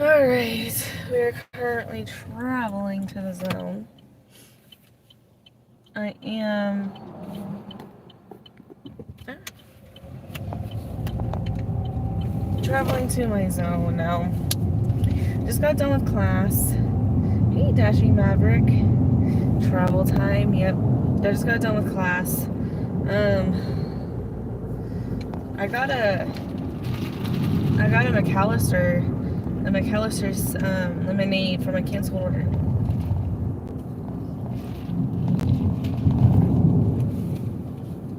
Alright, we're currently traveling to the zone. I am traveling to my zone now. Just got done with class. Hey, Dashing Maverick. Travel time, yep. I just got done with class. I got a McAllister's lemonade from a canceled order.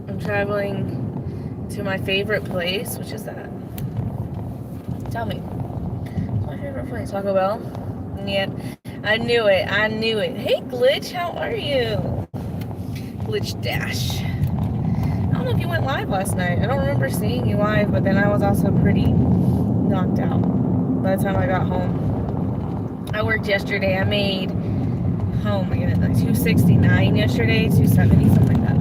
I'm traveling to my favorite place. Which is that? Tell me. What's my favorite place? Taco Bell? Yep. I knew it. Hey, Glitch, how are you? Glitch Dash. I don't know if you went live last night. I don't remember seeing you live, but then I was also pretty knocked out by the time I got home. I worked yesterday. I made, oh my goodness, like $269 yesterday, $270, something like that.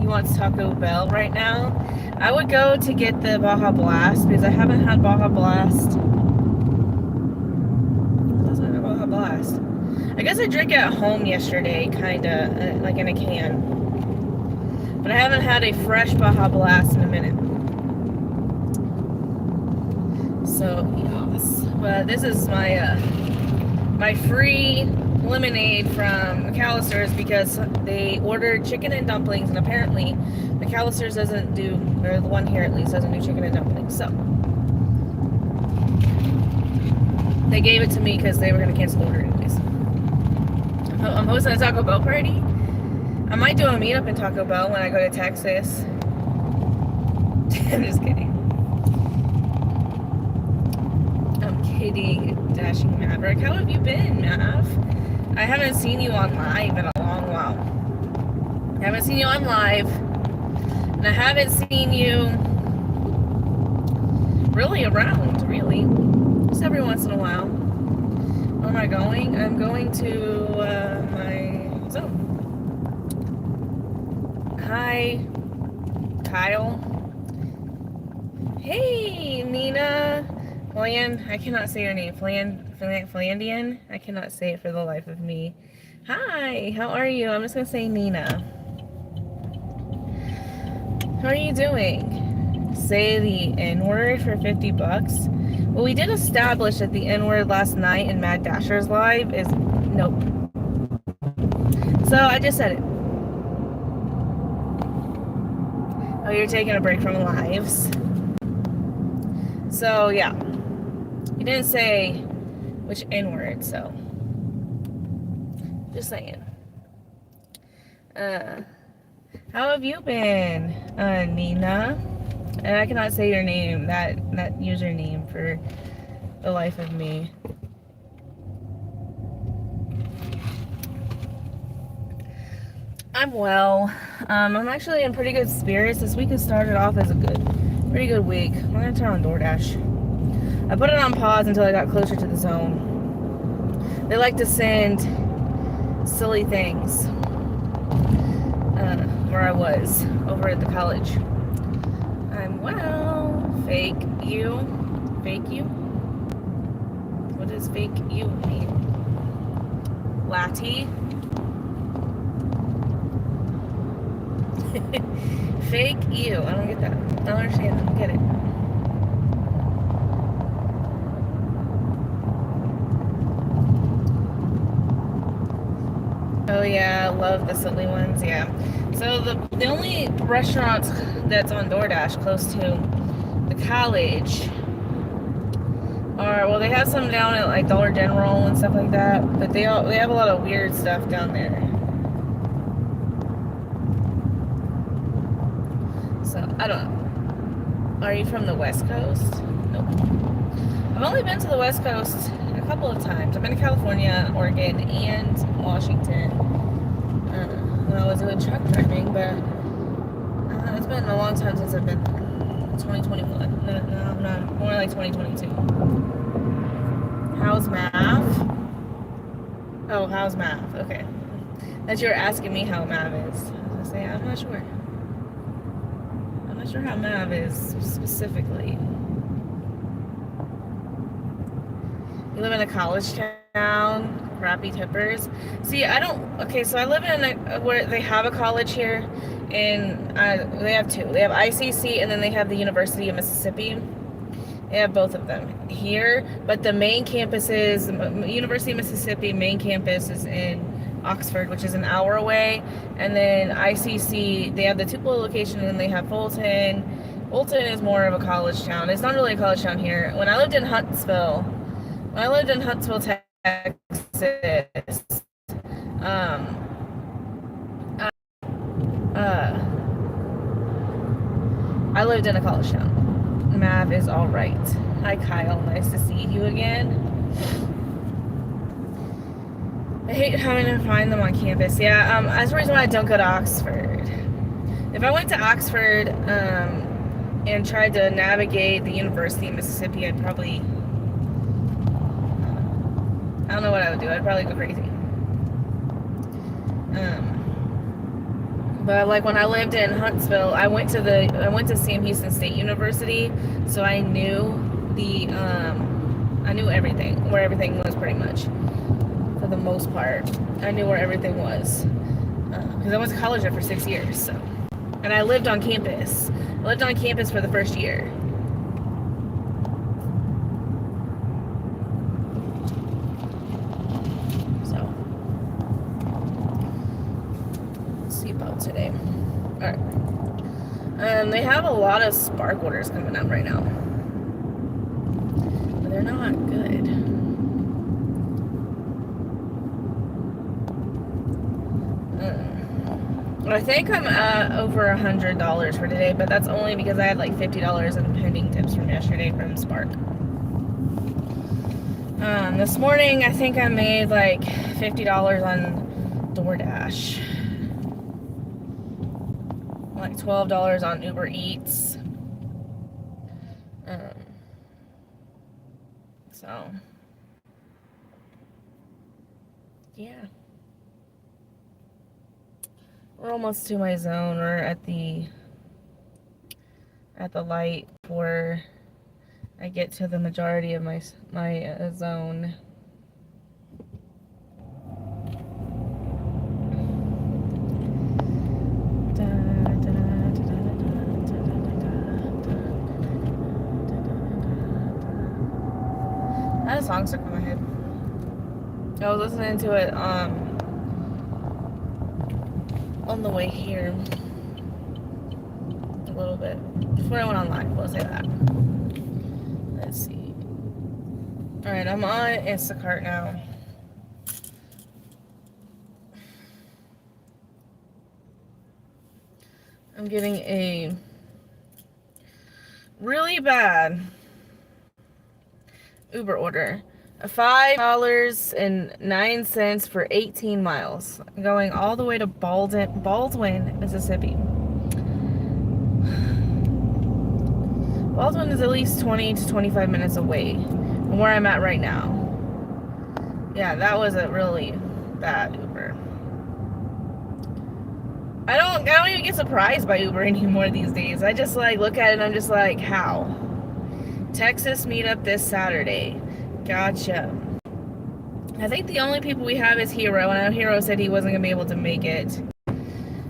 You want Taco Bell right now? I would go to get the Baja Blast because I haven't had Baja Blast. Blast. I guess I drank it at home yesterday, kinda, like in a can. But I haven't had a fresh Baja Blast in a minute. So, yes. But this is my, my free lemonade from McAllister's because they ordered chicken and dumplings, and apparently McAllister's doesn't do, or the one here at least, doesn't do chicken and dumplings, so. They gave it to me because they were going to cancel the order anyways. I'm hosting a Taco Bell party. I might do a meetup in Taco Bell when I go to Texas. I'm just kidding. I'm kidding, Dashing Maverick. How have you been, Mav? I haven't seen you on live in a long while. I haven't seen you on live. And I haven't seen you really around, really. Just every once in a while. Where am I going? I'm going to my zone. Hi, Kyle. Hey, Nina. I cannot say your name. Flandian? I cannot say it for the life of me. Hi, how are you? I'm just going to say Nina. How are you doing? Say the N-word for $50. Well, we did establish that the N-word last night in Mad Dasher's live is nope. So I just said it. Oh, you're taking a break from lives. So yeah, you didn't say which N-word, so just saying. How have you been, Nina? And I cannot say your name, that username for the life of me. I'm well. I'm actually in pretty good spirits. This week has started off as a pretty good week. I'm gonna turn on DoorDash. I put it on pause until I got closer to the zone. They like to send silly things. Where I was, over at the college. I'm well. Fake you? Fake you? What does fake you mean? Latty? Fake you. I don't get that. I don't understand. I don't get it. Oh yeah, love the silly ones, yeah. So the only restaurant that's on DoorDash close to the college Or, well, they have some down at like Dollar General and stuff like that, but they have a lot of weird stuff down there. So, I don't know. Are you from the West Coast? Nope. I've only been to the West Coast a couple of times. I've been to California, Oregon, and Washington. When I was doing truck driving, but it's been a long time since I've been there. 2021. No, not more like 2022. How's math? Oh, how's math? Okay. That you're asking me how math is. I was gonna say, I'm not sure. I'm not sure how math is specifically. You live in a college town, crappy tippers. See, I don't. Okay, so I live in where they have a college here, and they have two. They have ICC, and then they have the University of Mississippi. They have both of them here, but the main campus is University of Mississippi. Main campus is in Oxford, which is an hour away, and then ICC. They have the Tupelo location, and then they have Fulton. Fulton is more of a college town. It's not really a college town here. When I lived in Huntsville, Texas, I lived in a college town. Mav is all right. Hi, Kyle. Nice to see you again. I hate having to find them on campus. Yeah, that's the reason why I don't go to Oxford. If I went to Oxford and tried to navigate the University of Mississippi, I'd probably... I don't know what I would do. I'd probably go crazy. But like when I lived in Huntsville, I went to Sam Houston State University, so I knew I knew everything, where everything was pretty much, for the most part. I knew where everything was, because I went to college there for 6 years, so. And I lived on campus. I lived on campus for the first year. Today. Alright. They have a lot of spark orders coming up right now. But they're not good. I think I'm at over $100 for today, but that's only because I had like $50 in pending tips from yesterday from Spark. This morning, I think I made like $50 on DoorDash. Like $12 on Uber Eats. So yeah, we're almost to my zone. We're at the light before I get to the majority of my zone. That song stuck in my head. I was listening to it on the way here a little bit before I went on live. We'll say that. Let's see. All right, I'm on Instacart now. I'm getting a really bad Uber order. $5.09 for 18 miles. Going all the way to Baldwin, Mississippi. Baldwin is at least 20 to 25 minutes away from where I'm at right now. Yeah, that was a really bad Uber. I don't even get surprised by Uber anymore these days. I just like look at it and I'm just like, how? Texas meetup this Saturday. Gotcha. I think the only people we have is Hero, and I know Hero said he wasn't gonna be able to make it.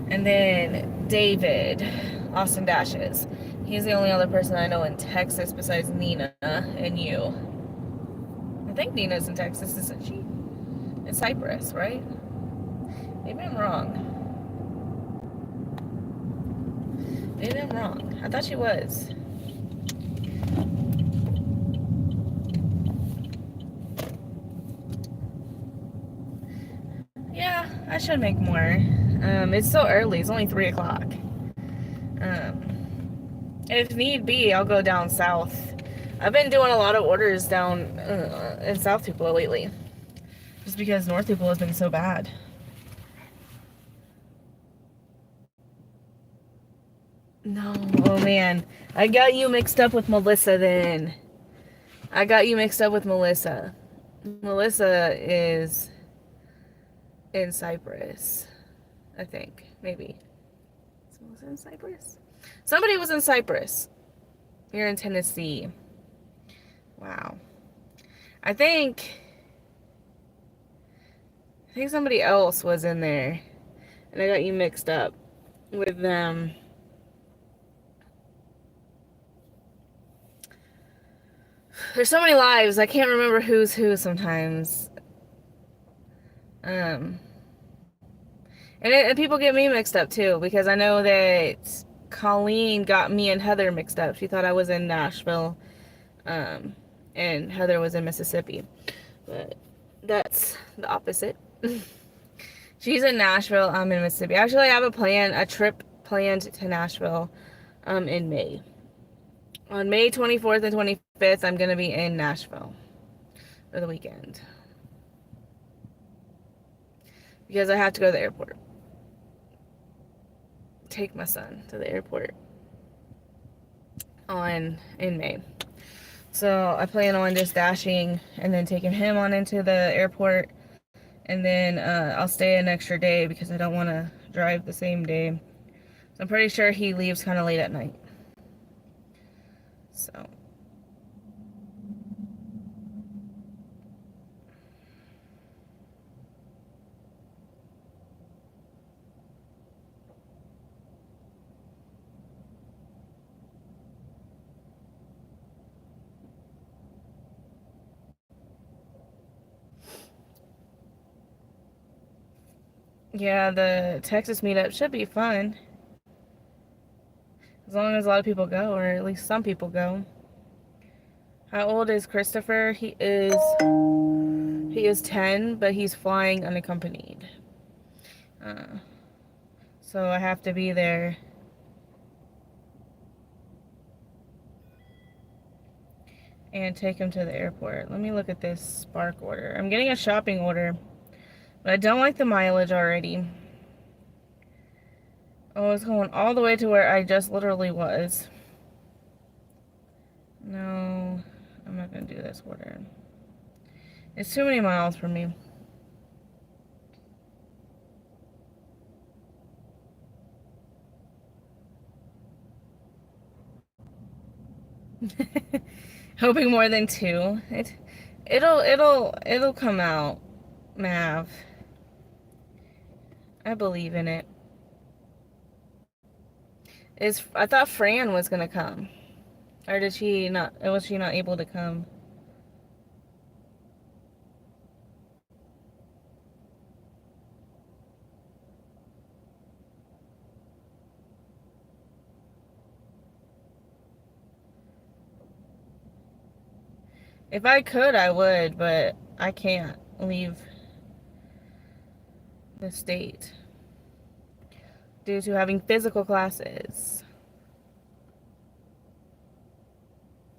And then David, Austin Dashes. He's the only other person I know in Texas besides Nina and you. I think Nina's in Texas, isn't she? In Cypress, right? Maybe I'm wrong. Maybe I'm wrong. I thought she was. should make more. It's so early. It's only 3 o'clock. If need be, I'll go down south. I've been doing a lot of orders down in South Tupelo lately. Just because North Tupelo has been so bad. No, oh man. I got you mixed up with Melissa then. I got you mixed up with Melissa. Melissa is in Cyprus, I think. Maybe. Is Melissa in Cyprus? Somebody was in Cyprus. You're in Tennessee. Wow. I think somebody else was in there. And I got you mixed up with them. There's so many lives, I can't remember who's who sometimes. And people get me mixed up too, because I know that Colleen got me and Heather mixed up. She thought I was in Nashville, and Heather was in Mississippi. But that's the opposite. She's in Nashville, I'm in Mississippi. Actually, I have a trip planned to Nashville in May. On May 24th and 25th, I'm going to be in Nashville for the weekend. Because I have to go to the airport. Take my son to the airport in May. So I plan on just dashing and then taking him on into the airport. And then I'll stay an extra day because I don't want to drive the same day. So I'm pretty sure he leaves kind of late at night. So. Yeah, the Texas meetup should be fun. As long as a lot of people go, or at least some people go. How old is Christopher? He is 10, but he's flying unaccompanied. So I have to be there. And take him to the airport. Let me look at this Spark order. I'm getting a shopping order, but I don't like the mileage already. Oh, it's going all the way to where I just literally was. No, I'm not going to do this order. It's too many miles for me. Hoping more than 2. It'll come out, Mav. I believe in it. I thought Fran was gonna come. Or did she not? Was she not able to come? If I could, I would, but I can't leave the state due to having physical classes.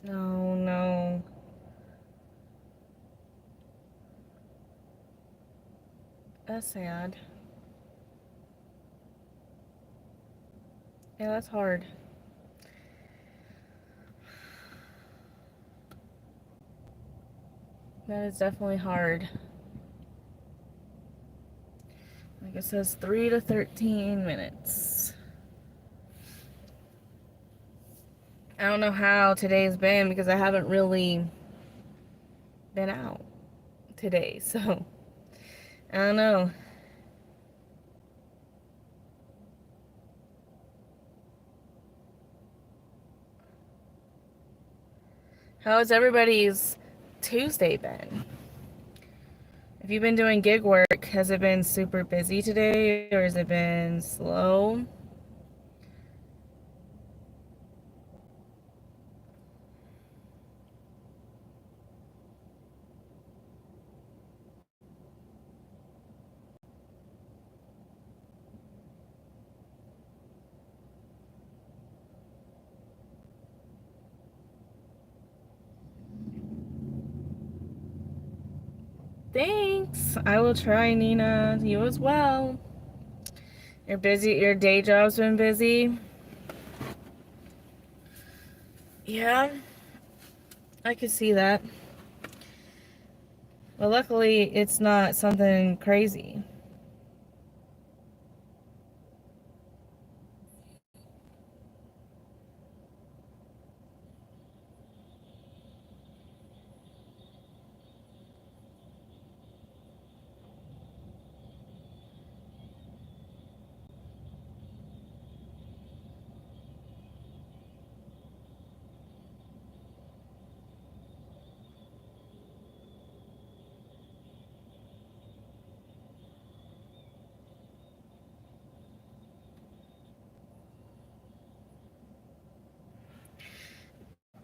No, no. That's sad. Yeah, that's hard. That is definitely hard. Like it says 3 to 13 minutes. I don't know how today's been because I haven't really been out today, so I don't know. How has everybody's Tuesday been? If you've been doing gig work, has it been super busy today or has it been slow? Thanks. I will try, Nina. You as well. You're busy. Your day job's been busy. Yeah, I could see that. Well, luckily, it's not something crazy.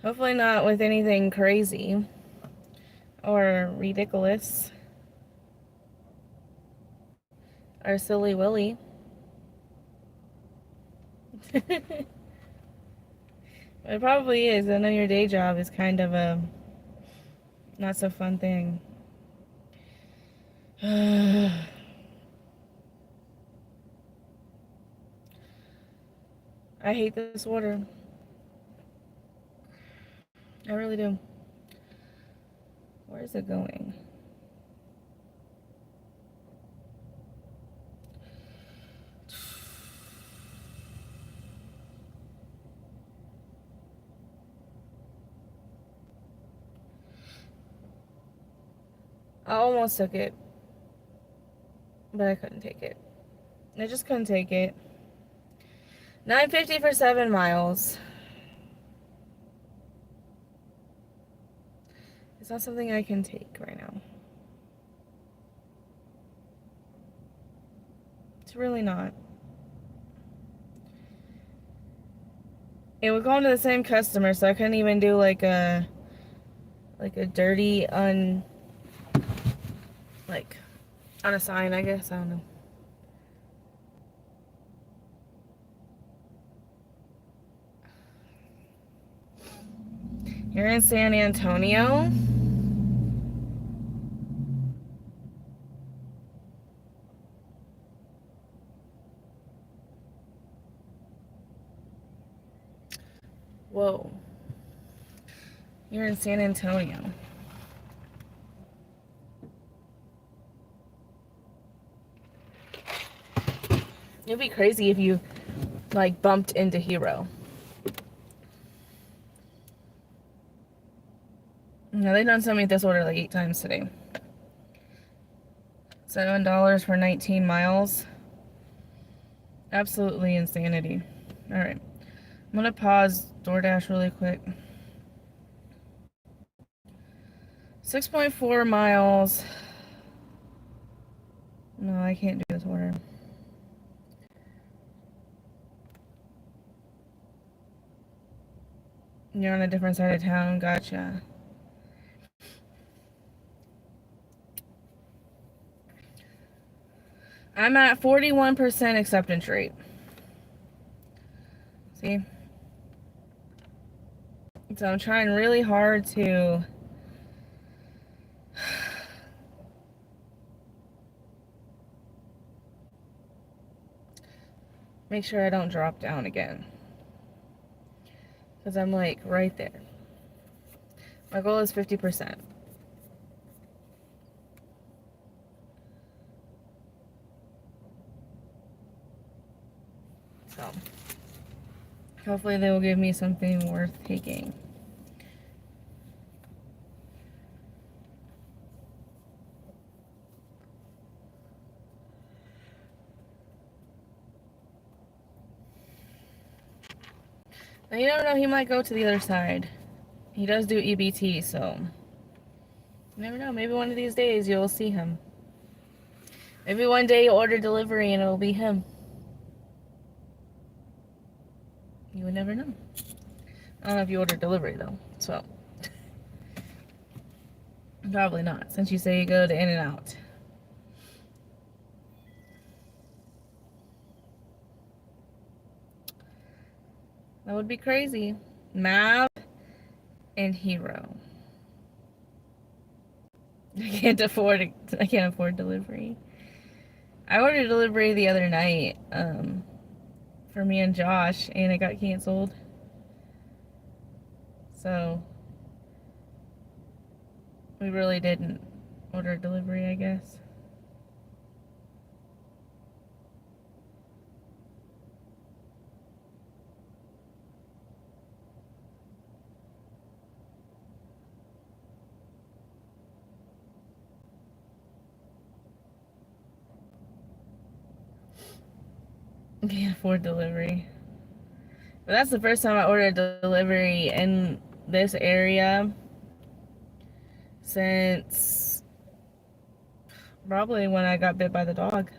Hopefully not with anything crazy or ridiculous or silly willy. It probably is. I know your day job is kind of a not so fun thing. I hate this water. I really do. Where is it going? I almost took it, but I couldn't take it. I just couldn't take it. $9.50 for 7 miles. It's not something I can take right now. It's really not. It would go into the same customer, so I couldn't even do like a dirty like on a sign, I guess. I don't know. You're in San Antonio? Whoa. You're in San Antonio. It'd be crazy if you like bumped into Hero. No, they done sent me this order like 8 times today. $7 for 19 miles. Absolutely insanity. Alright. I'm gonna pause DoorDash really quick. 6.4 miles. No, I can't do this order. You're on a different side of town. Gotcha. I'm at 41% acceptance rate. See? So I'm trying really hard to make sure I don't drop down again. Because I'm like right there. My goal is 50%. So hopefully they will give me something worth taking. Now you never know, he might go to the other side. He does do EBT, so you never know. Maybe one of these days you'll see him. Maybe one day you'll order delivery and it'll be him. You would never know. I don't know if you order delivery though, so probably not, since you say you go to In-N-Out. That would be crazy. Mav and Hero. I can't afford delivery. I ordered delivery the other night, for me and Josh, and it got canceled. So we really didn't order delivery, I guess. Can't afford delivery. But that's the first time I ordered delivery in this area since probably when I got bit by the dog.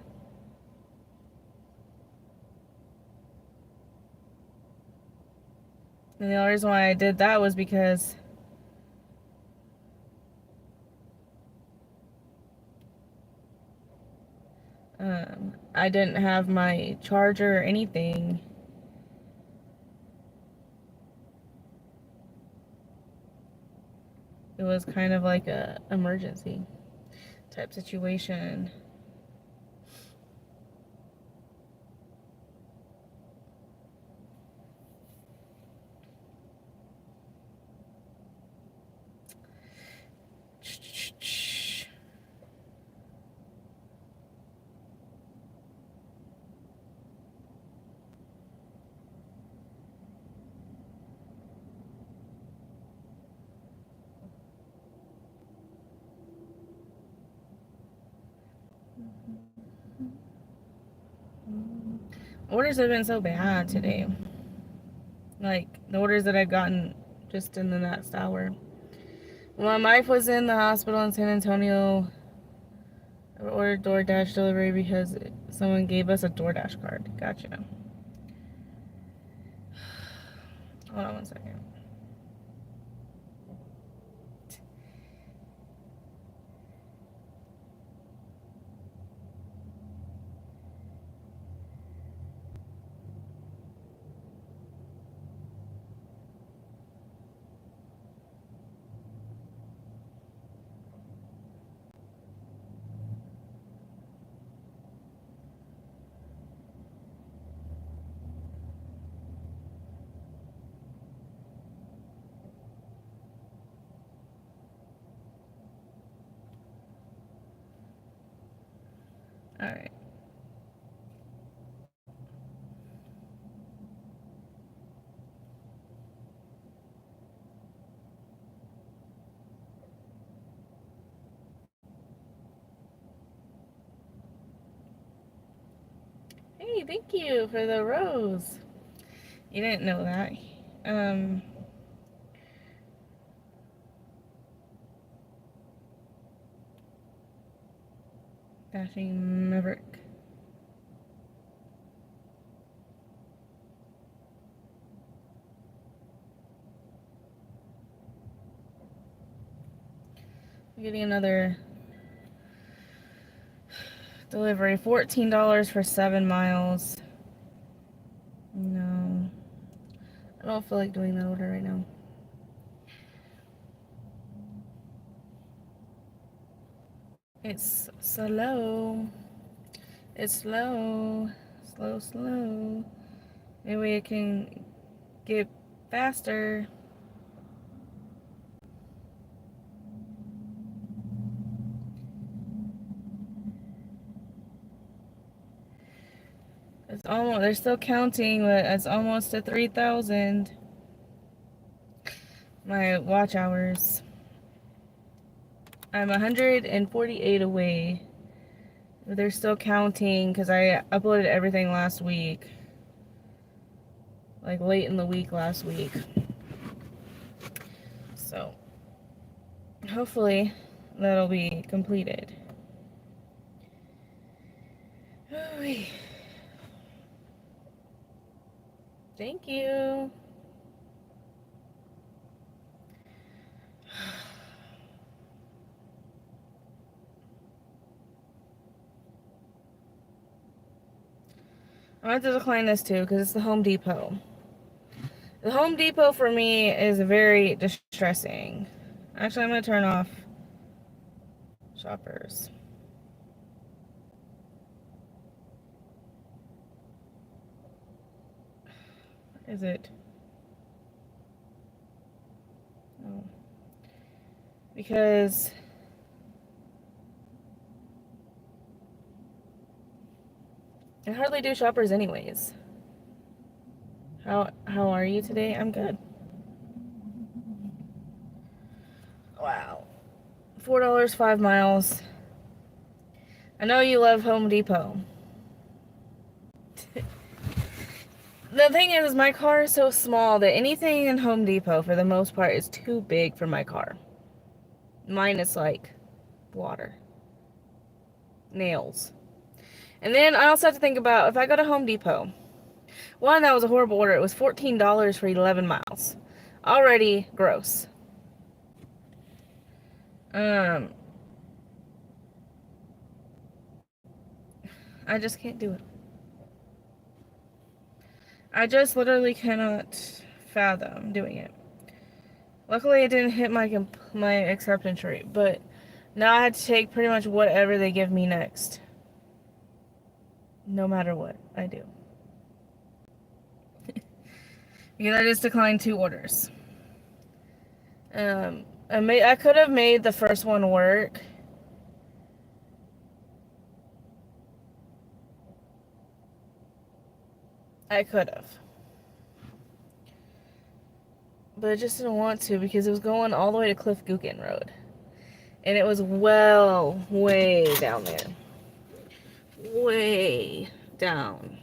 And the only reason why I did that was because I didn't have my charger or anything. It was kind of like a emergency type situation. Orders have been so bad today. Like the orders that I've gotten just in the last hour. When my wife was in the hospital in San Antonio, I ordered DoorDash delivery because someone gave us a DoorDash card. Gotcha. Hold on one second. All right. Hey, thank you for the rose. You didn't know that. Um, Dashing Maverick. I'm getting another delivery. $14 for 7 miles. No. I don't feel like doing that order right now. It's slow. It's slow. Slow, slow. Maybe it can get faster. It's almost, they're still counting, but it's almost at 3,000. My watch hours. I'm 148 away. They're still counting because I uploaded everything last week. Like late in the week last week. So hopefully that'll be completed. Oh, thank you. I'm going to have to decline this too because it's the Home Depot. The Home Depot for me is very distressing. Actually, I'm going to turn off Shoppers. What is it? Oh. Because I hardly do Shoppers anyways. How are you today? I'm good. Wow. $4, 5 miles. I know you love Home Depot. The thing is my car is so small that anything in Home Depot, for the most part, is too big for my car. Mine is like water. Nails. And then I also have to think about if I go to Home Depot. One, that was a horrible order. It was $14 for 11 miles. Already gross. I just can't do it. I just literally cannot fathom doing it. Luckily, it didn't hit my acceptance rate, but now I had to take pretty much whatever they give me next. No matter what I do. Because I just declined 2 orders. I could have made the first one work. I could have. But I just didn't want to because it was going all the way to Cliff Gookin Road. And it was way down there. Way down.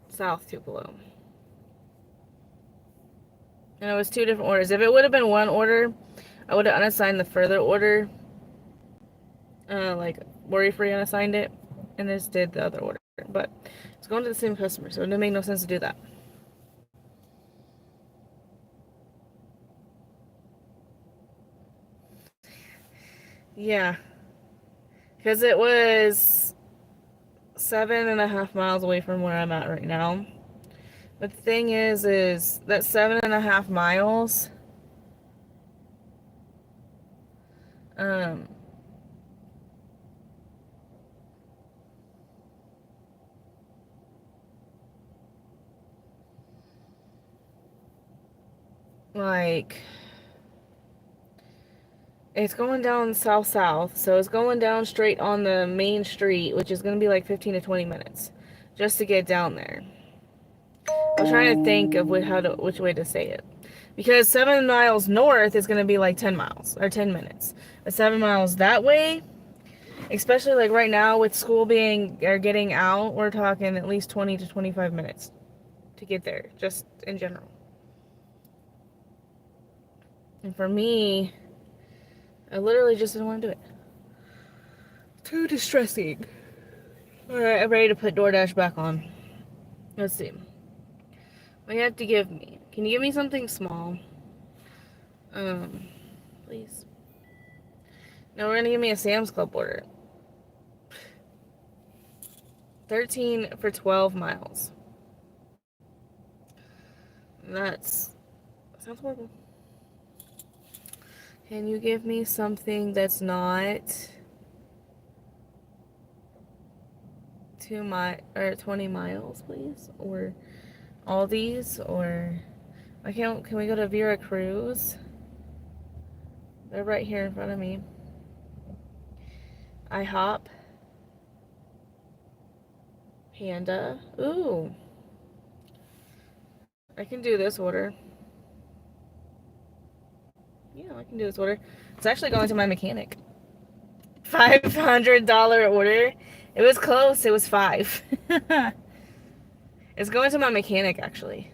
South Tupelo. And it was 2 different orders. If it would have been 1 order, I would have unassigned the further order. Like, worry-free unassigned it. And just did the other order. But it's going to the same customer, so it didn't make no sense to do that. Yeah. Because it was 7.5 miles away from where I'm at right now. But the thing is that 7.5 miles, like, it's going down south, so it's going down straight on the main street, which is going to be like 15 to 20 minutes just to get down there. I'm trying to think of which way to say it. Because 7 miles north is going to be like 10 miles, or 10 minutes. But 7 miles that way, especially like right now with school getting out, we're talking at least 20 to 25 minutes to get there, just in general. And for me, I literally just didn't want to do it. Too distressing. Alright, I'm ready to put DoorDash back on. Let's see. What do you have to give me? Can you give me something small? Please. No, we're gonna give me a Sam's Club order. 13 for 12 miles. That sounds horrible. Can you give me something that's not 20 miles, please? Or all these? Or can we go to Vera Cruz? They're right here in front of me. IHOP. Panda. Ooh. I can do this order. Yeah, I can do this order. It's actually going to my mechanic. $500 order. It was close. It was 5. It's going to my mechanic, actually.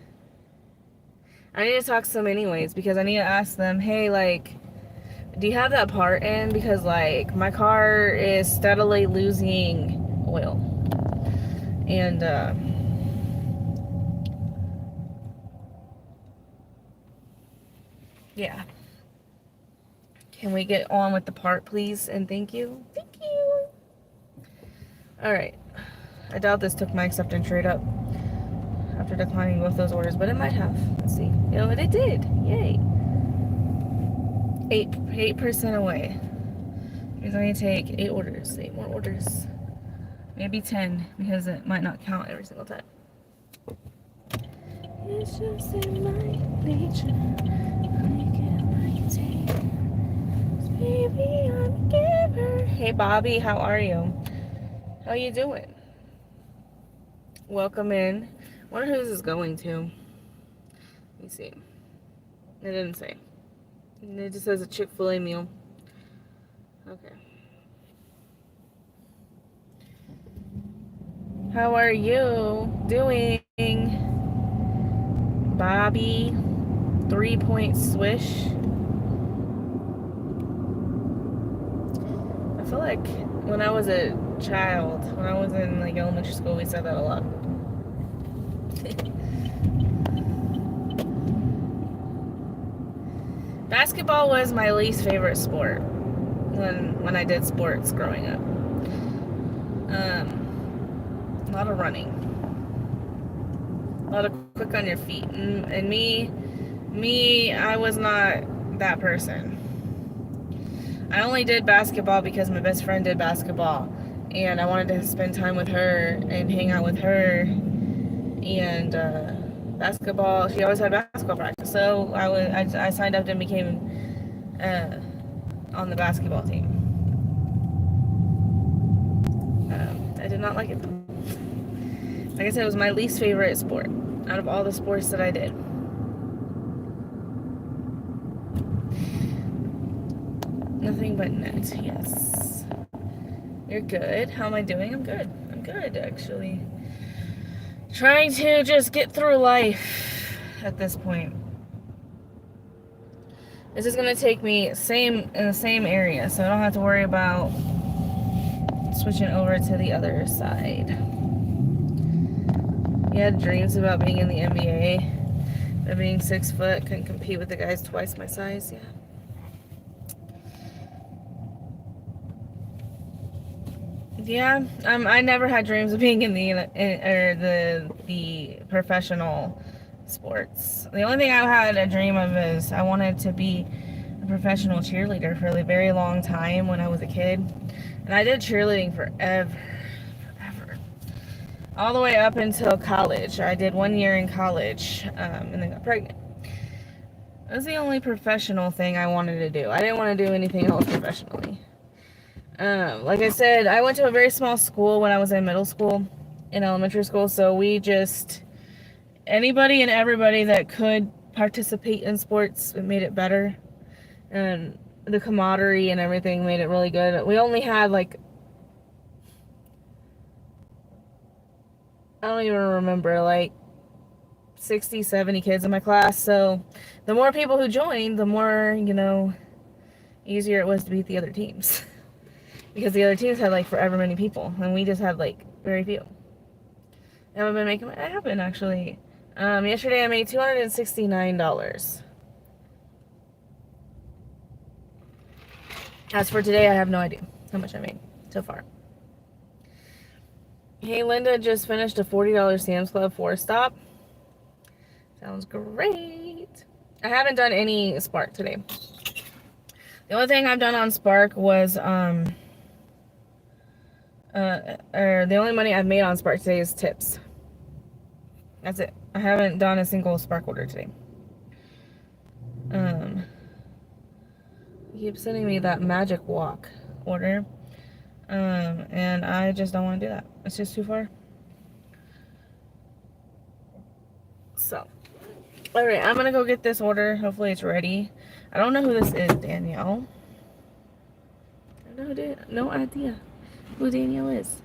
I need to talk to them anyways because I need to ask them, hey, like, do you have that part in? Because, like, my car is steadily losing oil. And, yeah. Can we get on with the part, please? And thank you. Thank you. Alright. I doubt this took my acceptance rate up after declining both those orders, but it might have. Let's see. You know what? It did. Yay. 8% away. Means I need to take 8 orders, 8 more orders. Maybe 10, because it might not count every single time. It's just in my nature. I get my take. Baby, I'm a giver. Hey, Bobby, how are you? How you doing? Welcome in. Wonder who this is going to. Let me see. It didn't say. It just says a Chick-fil-A meal. Okay. How are you doing, Bobby? 3-point swish. I feel like when I was a child, when I was in like elementary school, we said that a lot. Basketball was my least favorite sport when I did sports growing up. A lot of running, a lot of quick on your feet, and me, I was not that person. I only did basketball because my best friend did basketball, and I wanted to spend time with her and hang out with her. And basketball, she always had basketball practice, so I signed up and became on the basketball team. I did not like it though. Like I said, it was my least favorite sport out of all the sports that I did. Nothing but net, yes. You're good. How am I doing? I'm good. I'm good, actually. Trying to just get through life at this point. This is gonna take me in the same area, so I don't have to worry about switching over to the other side. You had dreams about being in the NBA, of being 6 foot, couldn't compete with the guys twice my size. Yeah. Yeah, I never had dreams of being in the professional sports. The only thing I had a dream of is I wanted to be a professional cheerleader for a very long time when I was a kid, and I did cheerleading forever, all the way up until college. I did 1 year in college, and then got pregnant. That was the only professional thing I wanted to do. I didn't want to do anything else professionally. Like I said, I went to a very small school when I was in middle school, in elementary school, so we just, anybody and everybody that could participate in sports, it made it better, and the camaraderie and everything made it really good. We only had like, I don't even remember, like 60, 70 kids in my class, so the more people who joined, the more, easier it was to beat the other teams. Because the other teams had like forever many people, and we just had like very few. And I've been making it happen actually. Yesterday I made $269. As for today, I have no idea how much I made so far. Hey, Linda just finished a $40 Sam's Club 4-stop. Sounds great. I haven't done any Spark today. The only thing I've done on Spark was the only money I've made on Spark today is tips. That's it. I haven't done a single Spark order today. He keeps sending me that magic walk order. And I just don't want to do that. It's just too far. So, alright, I'm gonna go get this order. Hopefully it's ready. I don't know who this is, Danielle. No idea who Danielle is.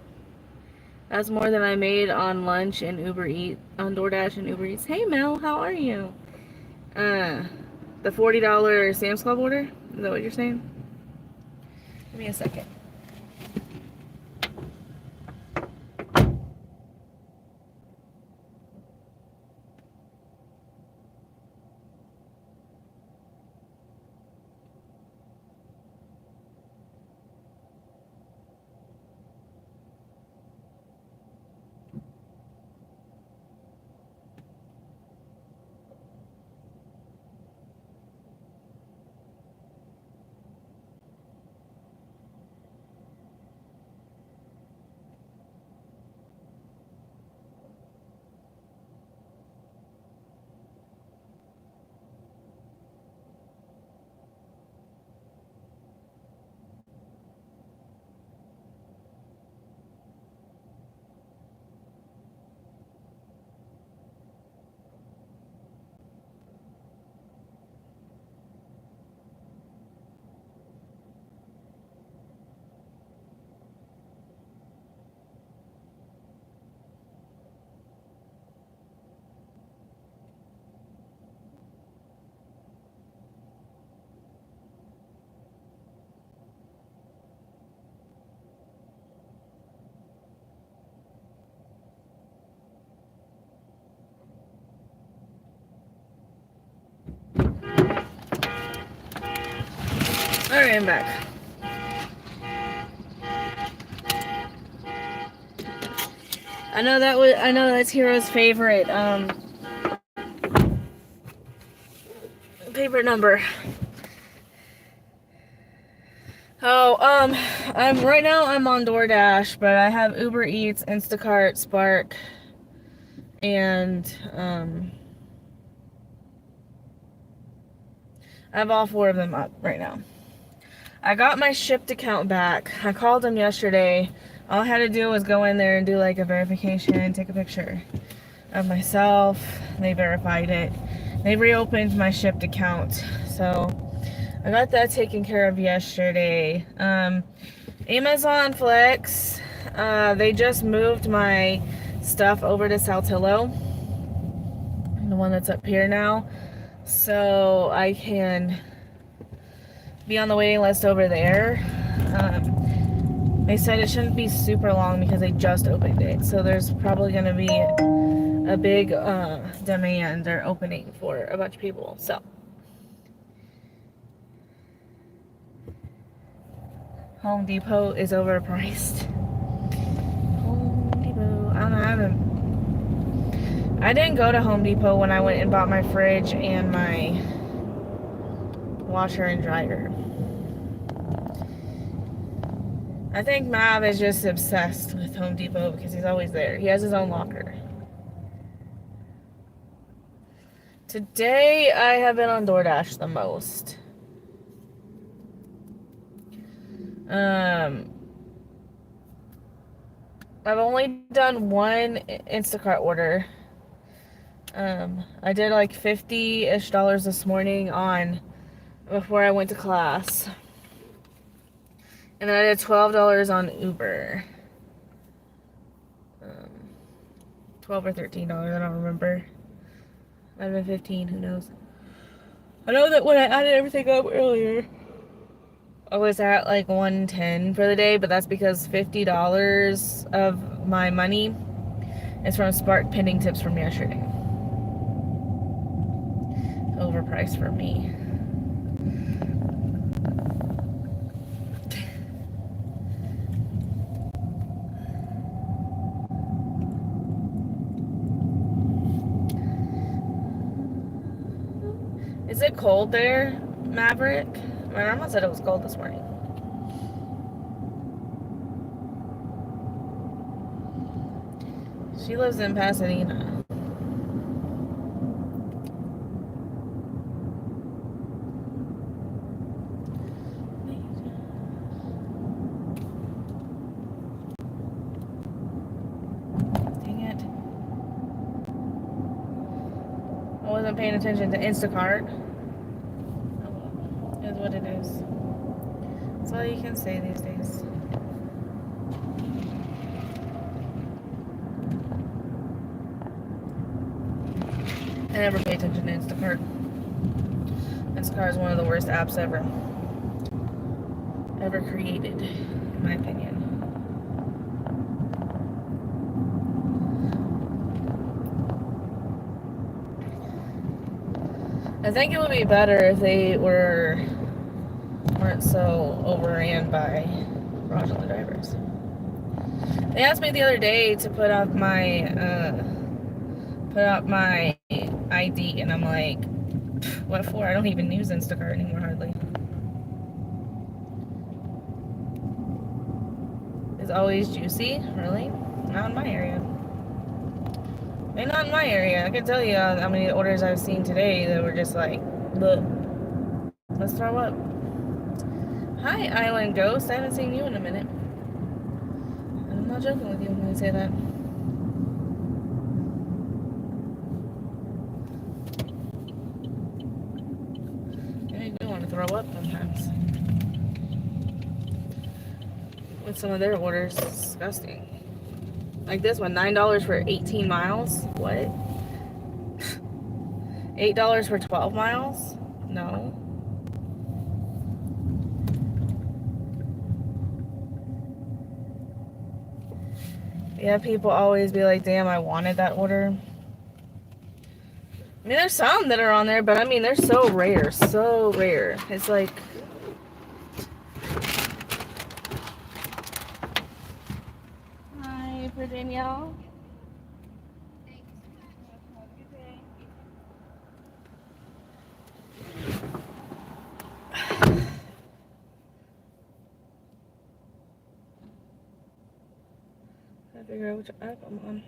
That's more than I made on lunch and on DoorDash and Uber Eats. Hey Mel, how are you? The $40 Sam's Club order? Is that what you're saying? Give me a second. I am back. I know that's Hero's favorite favorite number. Oh, I'm right now I'm on DoorDash, but I have Uber Eats, Instacart, Spark, and I have all 4 of them up right now. I got my Shipt account back. I called them yesterday. All I had to do was go in there and do like a verification, take a picture of myself. They verified it. They reopened my Shipt account. So I got that taken care of yesterday. Amazon Flex, they just moved my stuff over to Saltillo, the one that's up here now, so I can be on the waiting list over there. They said it shouldn't be super long because they just opened it, so there's probably going to be a big demand they're opening for a bunch of people. So Home Depot is overpriced. Home Depot. I don't know. I didn't go to Home Depot when I went and bought my fridge and my washer and dryer. I think Mav is just obsessed with Home Depot because he's always there. He has his own locker. Today I have been on DoorDash the most. I've only done one Instacart order. I did like $50-ish this morning before I went to class. And then I did $12 on Uber. 12 or $13, I don't remember. Might have been 15, who knows. I know that when I added everything up earlier, I was at like 110 for the day, but that's because $50 of my money is from Spark pending tips from yesterday. Overpriced for me. Is it cold there, Maverick? My grandma said it was cold this morning. She lives in Pasadena. Dang it. I wasn't paying attention to Instacart. Is what it is. That's all you can say these days. I never pay attention to Instacart. Instacart is one of the worst apps ever created, in my opinion. I think it would be better if they weren't so overran by fraudulent drivers. They asked me the other day to put up my ID, and I'm like, what for? I don't even use Instacart anymore hardly. It's always juicy, really? Not in my area. Maybe not in my area. I can tell you how many orders I've seen today that were just like, look, let's throw up. Hi, Island Ghost. I haven't seen you in a minute. I'm not joking with you when I say that. They make me want to throw up sometimes. With some of their orders, it's disgusting. Like this one, $9 for 18 miles? What? $8 for 12 miles? No. Yeah, people always be like, damn, I wanted that order. I mean, there's some that are on there, but I mean, they're so rare. So rare. It's like, Virginia. I figure out which app I'm on.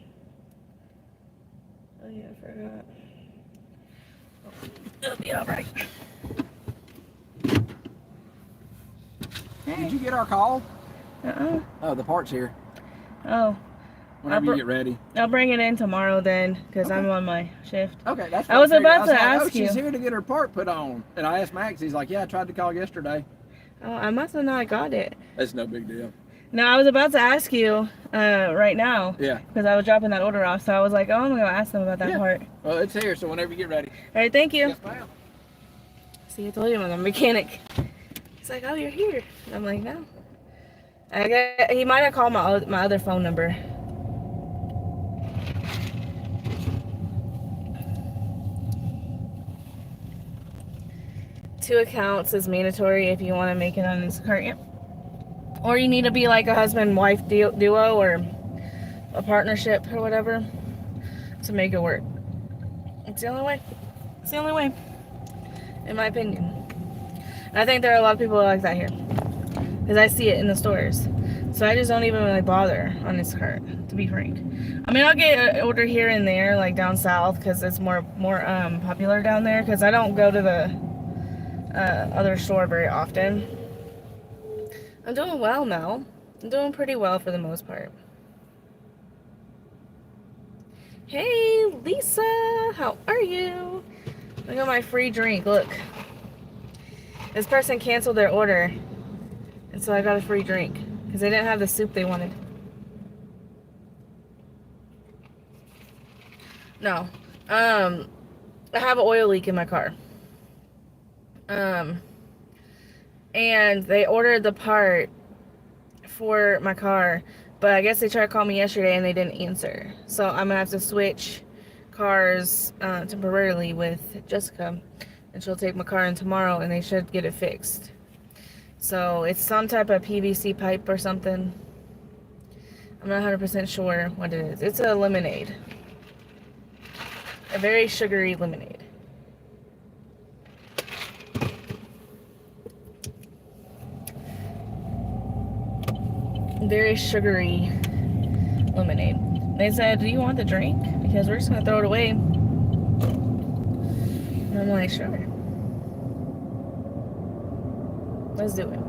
Oh yeah, I forgot. It'll be alright. Hey. Did you get our call? Oh, the part's here. Oh. Whenever you get ready. I'll bring it in tomorrow then, because I'm on my shift. Okay, that's I was about to ask you. you. She's here to get her part put on. And I asked Max, he's like, yeah, I tried to call yesterday. Oh, I must have not got it. That's no big deal. No, I was about to ask you right now. Yeah. Because I was dropping that order off, so I was like, oh, I'm going to ask them about that part. Well, it's here, so whenever you get ready. All right, thank you. Yes, ma'am. See, I told you I'm a mechanic. He's like, oh, you're here. And I'm like, no. He might have called my other phone number. Two accounts is mandatory if you want to make it on Instacart. Yep. Or you need to be like a husband-wife duo or a partnership or whatever to make it work. It's the only way. It's the only way, in my opinion. And I think there are a lot of people like that here, because I see it in the stores. So I just don't even really bother on Instacart, to be frank. I mean, I'll get an order here and there, like down south, because it's more popular down there. Because I don't go to the other store very often. I'm doing well now. I'm doing pretty well for the most part. Hey, Lisa, how are you? Look at my free drink. Look, this person canceled their order, and so I got a free drink because they didn't have the soup they wanted. No, I have an oil leak in my car. And they ordered the part for my car, but I guess they tried to call me yesterday and they didn't answer. So I'm gonna have to switch cars temporarily with Jessica, and she'll take my car in tomorrow and they should get it fixed. So it's some type of PVC pipe or something. I'm not 100% sure what it is. It's a lemonade. A very sugary lemonade. Very sugary lemonade. They said, do you want the drink? Because we're just going to throw it away. And I'm like, sure. Let's do it.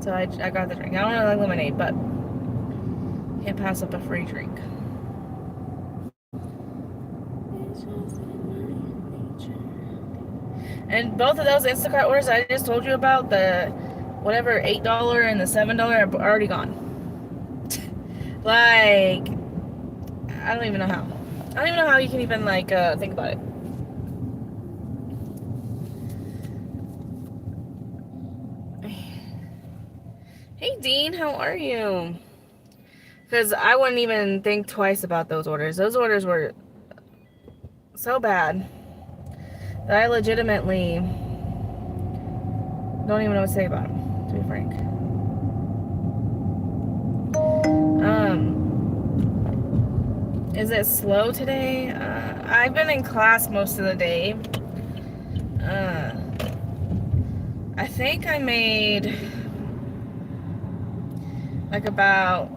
So I got the drink. I don't really like lemonade, but can't pass up a free drink. And both of those Instacart orders I just told you about, the whatever $8 and the $7 are already gone. Like, I don't even know how. I don't even know how you can even like think about it. Hey Dean, how are you? Because I wouldn't even think twice about those orders. Those orders were so bad that I legitimately don't even know what to say about them, to be frank. Is it slow today? I've been in class most of the day. I think I made like about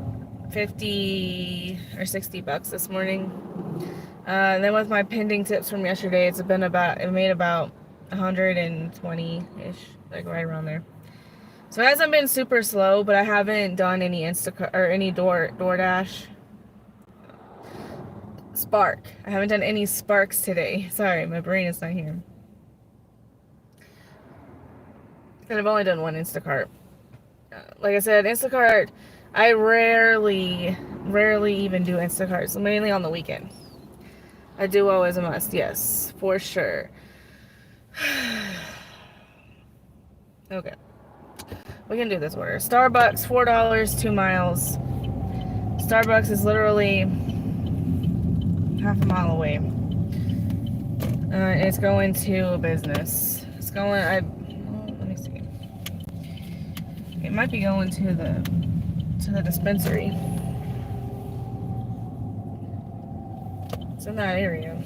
50 or 60 bucks this morning. And then with my pending tips from yesterday, it made about 120-ish, like right around there. So it hasn't been super slow, but I haven't done any Instacart or any DoorDash. Spark. I haven't done any Sparks today. Sorry, my brain is not here. And I've only done one Instacart. Like I said, Instacart, I rarely even do Instacarts, mainly on the weekend. I do always a must, yes, for sure. Okay. We can do this order. Starbucks, $4, 2 miles. Starbucks is literally half a mile away. It's going to a business. It's going, let me see. It might be going to the dispensary. in that area.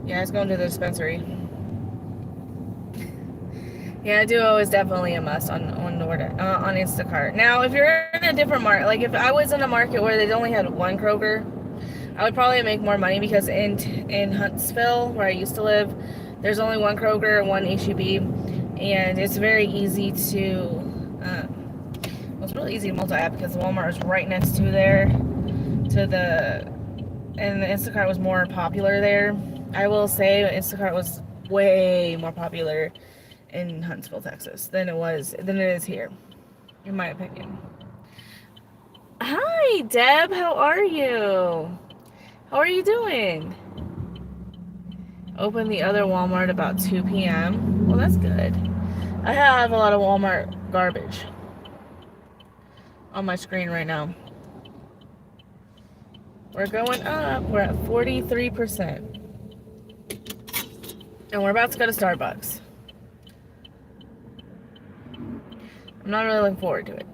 Yeah, it's going to the dispensary. Yeah, Duo is definitely a must on order on Instacart. Now, if you're in a different market, like if I was in a market where they only had one Kroger, I would probably make more money because in Huntsville, where I used to live, there's only one Kroger and one HEB, and it's very easy to. Well, it's really easy to multi-app because Walmart is right next to there, and the Instacart was more popular there. I will say Instacart was way more popular in Huntsville, Texas than it is here, in my opinion. Hi, Deb. How are you? How are you doing? Open the other Walmart about 2 p.m. Well, that's good. I have a lot of Walmart garbage on my screen right now. We're going up. We're at 43%. And we're about to go to Starbucks. I'm not really looking forward to it.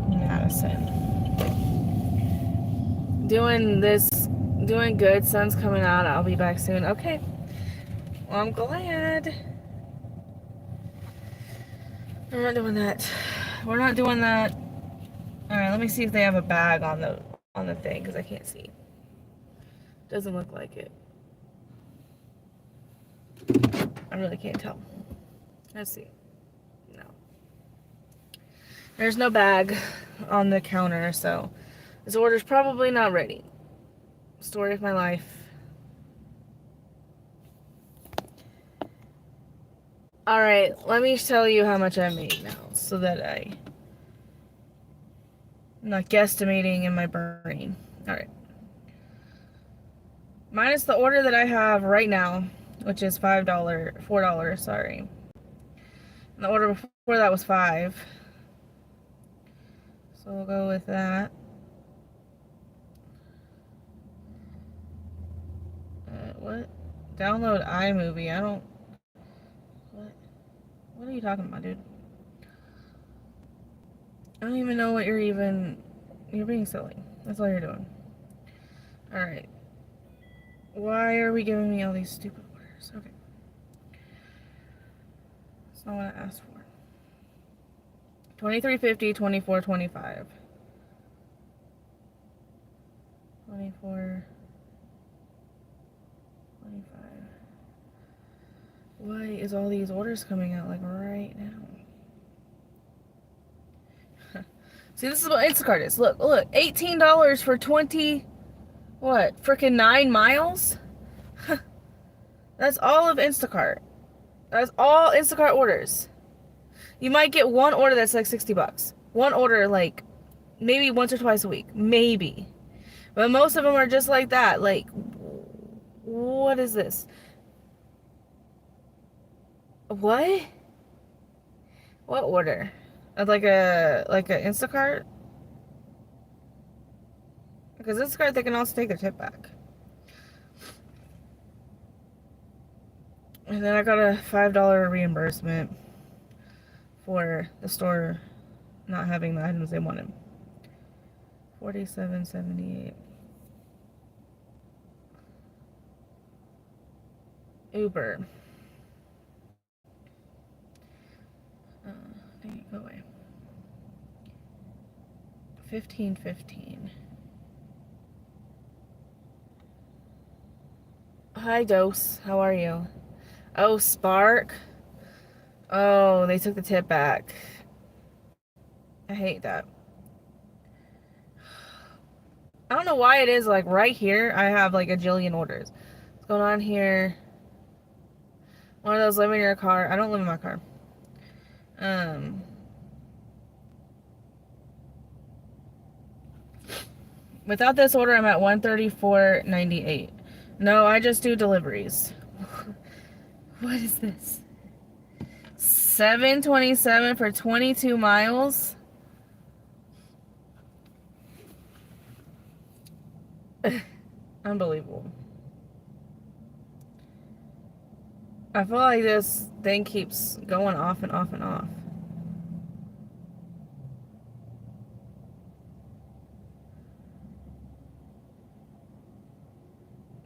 Madison. Doing good. Sun's coming out. I'll be back soon. Okay. Well, I'm glad. We're not doing that. We're not doing that. Alright, let me see if they have a bag on the thing, because I can't see. Doesn't look like it. I really can't tell. Let's see. No. There's no bag on the counter, so this order's probably not ready. Story of my life. Alright, let me tell you how much I made now, so that I'm not guesstimating in my brain. Alright. Minus the order that I have right now, which is $4, sorry. And the order before that was $5. So we'll go with that. What? Download iMovie. I don't... What are you talking about, dude? I don't even know what you're being silly. That's all you're doing. Alright. Why are we giving me all these stupid orders? Okay. That's not what I asked for. $23.50, $24.25. 24. 25. Why is all these orders coming out like right now? See, this is what Instacart is. Look, $18 for 20, what, freaking 9 miles? That's all of Instacart. That's all Instacart orders. You might get one order that's like $60. One order like maybe once or twice a week. Maybe. But most of them are just like that. Like, what is this? What? What order? Like a Instacart? Because Instacart, they can also take their tip back. And then I got a $5 reimbursement for the store not having the items they wanted. $47.78. Uber. Dang it, go away. $15.15. Hi, Dose. How are you? Oh, Spark. Oh, they took the tip back. I hate that. I don't know why it is like right here. I have like a jillion orders. What's going on here? One of those live in your car. I don't live in my car. Without this order, I'm at $134.98. No, I just do deliveries. What is this? $7.27 for 22 miles. Unbelievable. I feel like this thing keeps going off and off and off.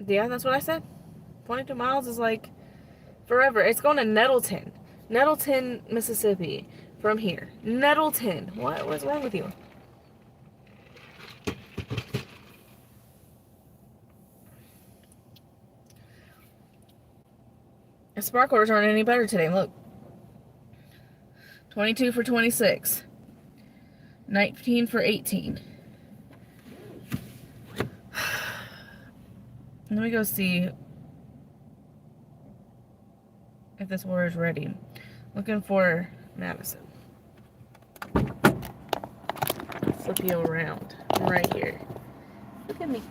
Yeah, that's what I said. 22 miles is like forever. It's going to Nettleton, Mississippi from here. Nettleton. What's wrong with you? The sparklers aren't any better today. Look. 22 for 26. 19 for 18. Let me go see if this water is ready. Looking for Madison. Flip you around. I'm right here. Look at me.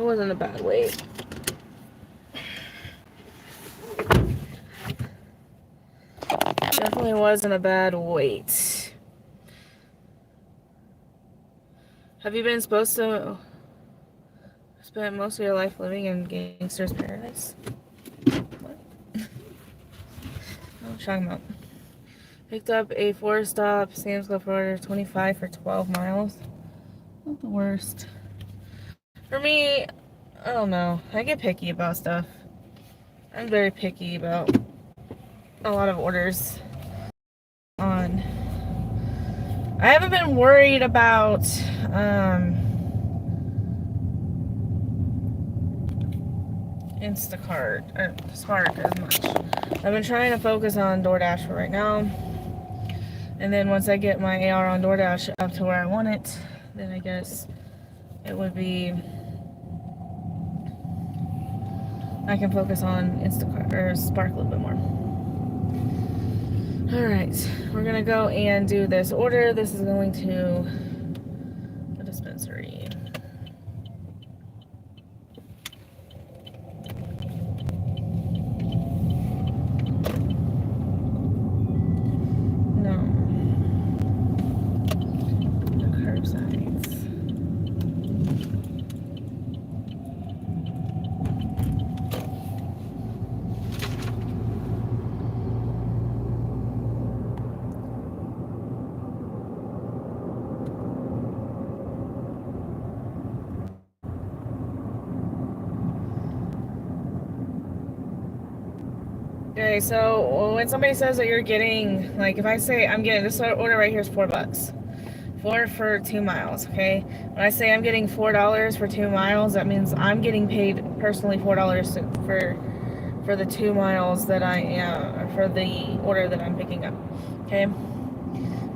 It wasn't a bad wait. Definitely wasn't a bad wait. Have you been supposed to spend most of your life living in gangster's paradise? What? What am I talking about? Picked up a 4-stop Sam's Club order, 25 for 12 miles. Not the worst. For me, I don't know. I get picky about stuff. I'm very picky about a lot of orders on. I haven't been worried about Instacart or Spark as much. I've been trying to focus on DoorDash for right now. And then once I get my AR on DoorDash up to where I want it, then I guess it would be, I can focus on Instacart or Spark a little bit more. Alright, we're gonna go and do this order. This is going to the dispensary. No. The curbsides. Okay, so when somebody says that you're getting, like if I say I'm getting this order right here is $4. 4 for 2 miles, okay? When I say I'm getting $4 for 2 miles, that means I'm getting paid personally $4 for the 2 miles that I am, for the order that I'm picking up, okay?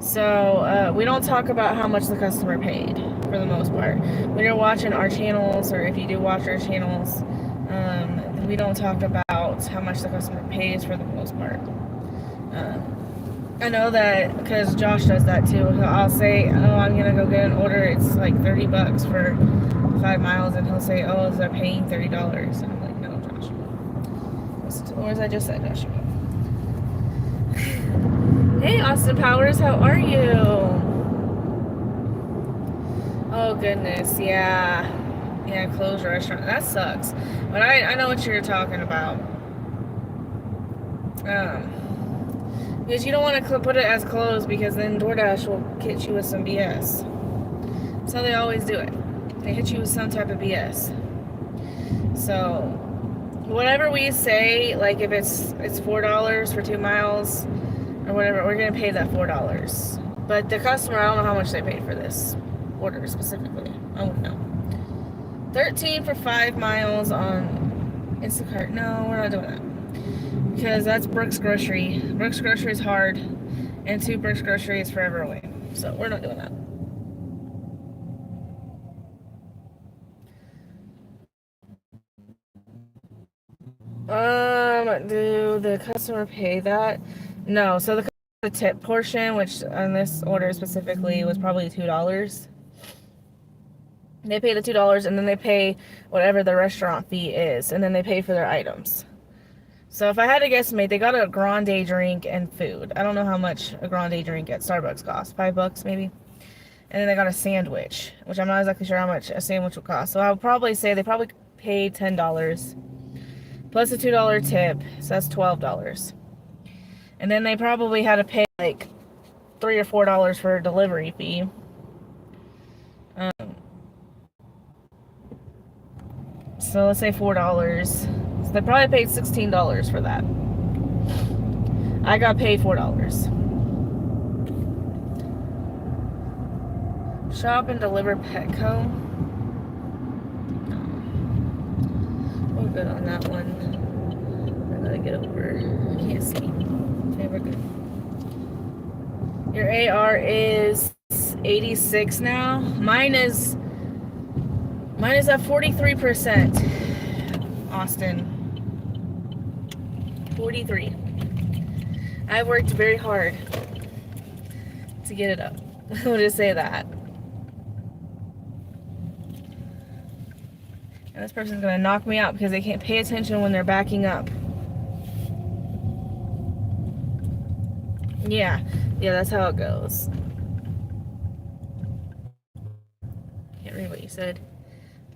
So we don't talk about how much the customer paid for the most part. When you're watching our channels, or if you do watch our channels, we don't talk about how much the customer pays for the most part. I know that because Josh does that too. I'll say, oh, I'm gonna go get an order. It's like $30 for 5 miles, and he'll say, oh, is that paying $30? And I'm like, no, Josh. Listen to the words I just said, Josh. Hey, Austin Powers, how are you? Oh goodness, yeah. Yeah, closed restaurant. That sucks. But I know what you're talking about. Because you don't want to put it as closed, because then DoorDash will hit you with some BS. That's how they always do it. They hit you with some type of BS. So, whatever we say, like if it's $4 for 2 miles or whatever, we're going to pay that $4. But the customer, I don't know how much they paid for this order specifically. I wouldn't know. 13 for 5 miles on Instacart. No, we're not doing that. Because that's Brooks Grocery. Brooks Grocery is hard, and 2 Brooks Grocery is forever away. So we're not doing that. Do the customer pay that? No. So the tip portion, which on this order specifically was probably $2. They pay the $2, and then they pay whatever the restaurant fee is, and then they pay for their items. So if I had to guesstimate, they got a grande drink and food. I don't know how much a grande drink at Starbucks costs. $5 maybe. And then they got a sandwich, which I'm not exactly sure how much a sandwich would cost. So I would probably say they probably paid $10 plus a $2 tip, so that's $12. And then they probably had to pay like $3 or $4 for a delivery fee. So let's say $4. So they probably paid $16 for that. I got paid $4. Shop and deliver Petco. No. We're good on that one. I gotta get over. I can't see. Okay, we're good. Your AR is 86 now. Mine is at 43%. Austin. 43. I worked very hard to get it up. I'll just say that. And this person's gonna knock me out because they can't pay attention when they're backing up. Yeah, that's how it goes. Can't read what you said.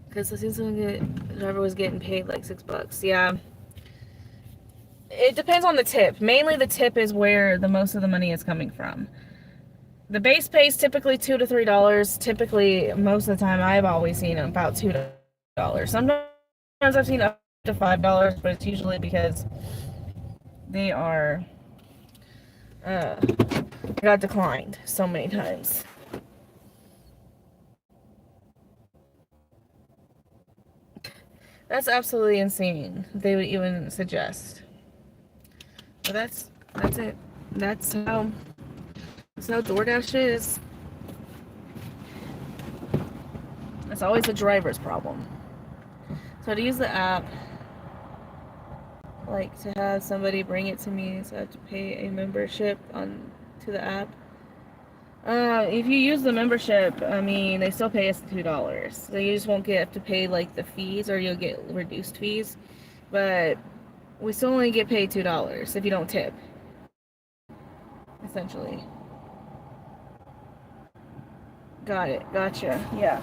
Because it seems like the driver was getting paid like $6. Yeah. It depends on the tip. Mainly the tip is where the most of the money is coming from. The base pay is typically $2 to $3. Typically, most of the time, I've always seen about $2. Sometimes I've seen up to $5, but it's usually because they are got declined so many times. That's absolutely insane. They would even suggest. But that's it. That's how DoorDash is. It's always the driver's problem. So to use the app, like to have somebody bring it to me, so I have to pay a membership to the app. If you use the membership, I mean, they still pay us $2. So you just won't have to pay like the fees, or you'll get reduced fees. But we still only get paid $2 if you don't tip. Essentially. Got it. Gotcha. Yeah.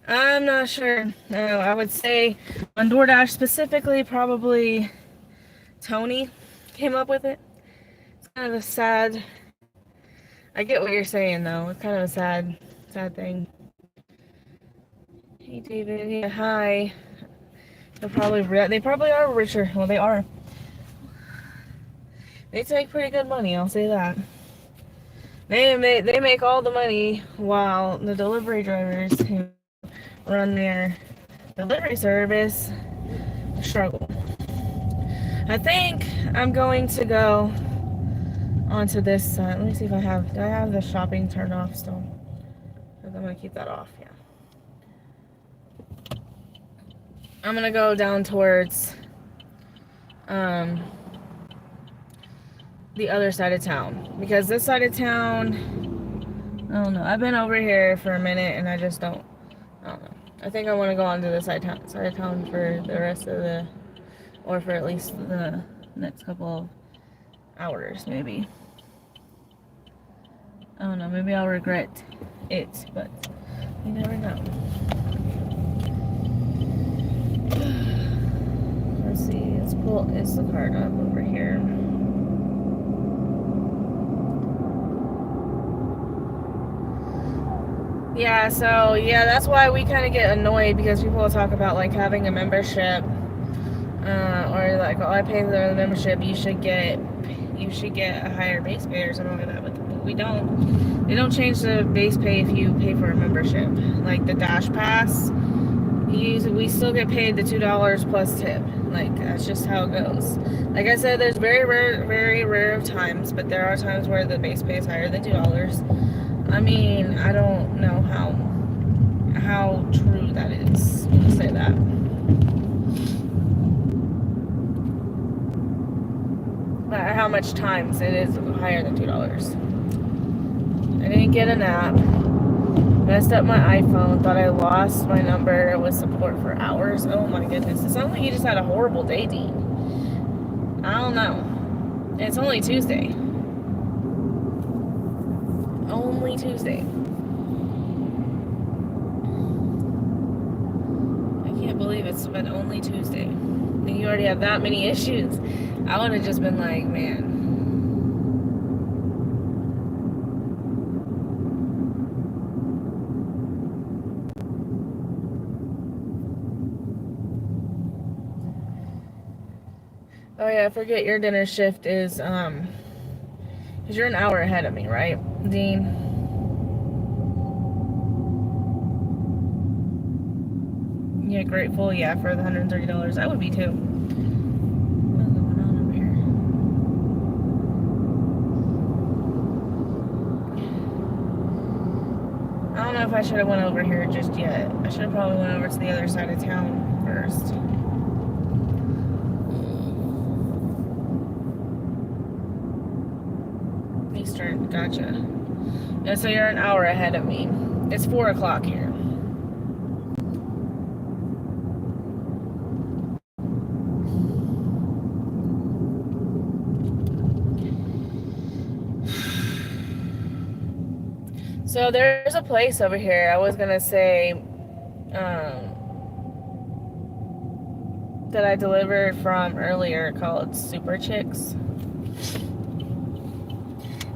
I'm not sure. No, I would say on DoorDash specifically, probably Tony came up with it. It's kind of a sad. I get what you're saying though. It's kind of a sad thing. Hey David. Yeah, hi. They probably are richer. Well, they are. They take pretty good money. I'll say that. They make all the money while the delivery drivers who run their delivery service struggle. I think I'm going to go onto this side. Let me see if do I have the shopping turned off still? I'm going to keep that off, yeah. I'm going to go down towards the other side of town, because this side of town, I don't know. I've been over here for a minute and I don't know. I think I want to go on to the side of town for the rest of or for at least the next couple of hours, maybe. I don't know, maybe I'll regret it, but you never know. Let's see, let's pull Instacart up over here. Yeah, so that's why we kind of get annoyed, because people will talk about like having a membership, or like, oh, I pay for the membership, you should get a higher base pay or something like that. But we don't. They don't change the base pay if you pay for a membership. Like the Dash Pass, we still get paid the $2 plus tip. Like, that's just how it goes. Like I said, there's very rare times, but there are times where the base pay is higher than $2. I mean, I don't know how true that is to say that. But how much times it is higher than $2. I didn't get an app. Messed up my iPhone. Thought I lost my number with support for hours. Oh my goodness. It sounds like you just had a horrible day, Dean. I don't know. It's only Tuesday. Only Tuesday. it's been only Tuesday. And you already have that many issues. I would have just been like, man. Oh yeah, I forget your dinner shift is, because you're an hour ahead of me, right, Dean? Yeah, grateful, yeah, for the $130. I would be too. What is going on over here? I don't know if I should have went over here just yet. I should have probably went over to the other side of town first. Eastern, gotcha. Yeah, so you're an hour ahead of me. It's 4 o'clock here. So there's a place over here. I was gonna say that I delivered from earlier called Super Chicks.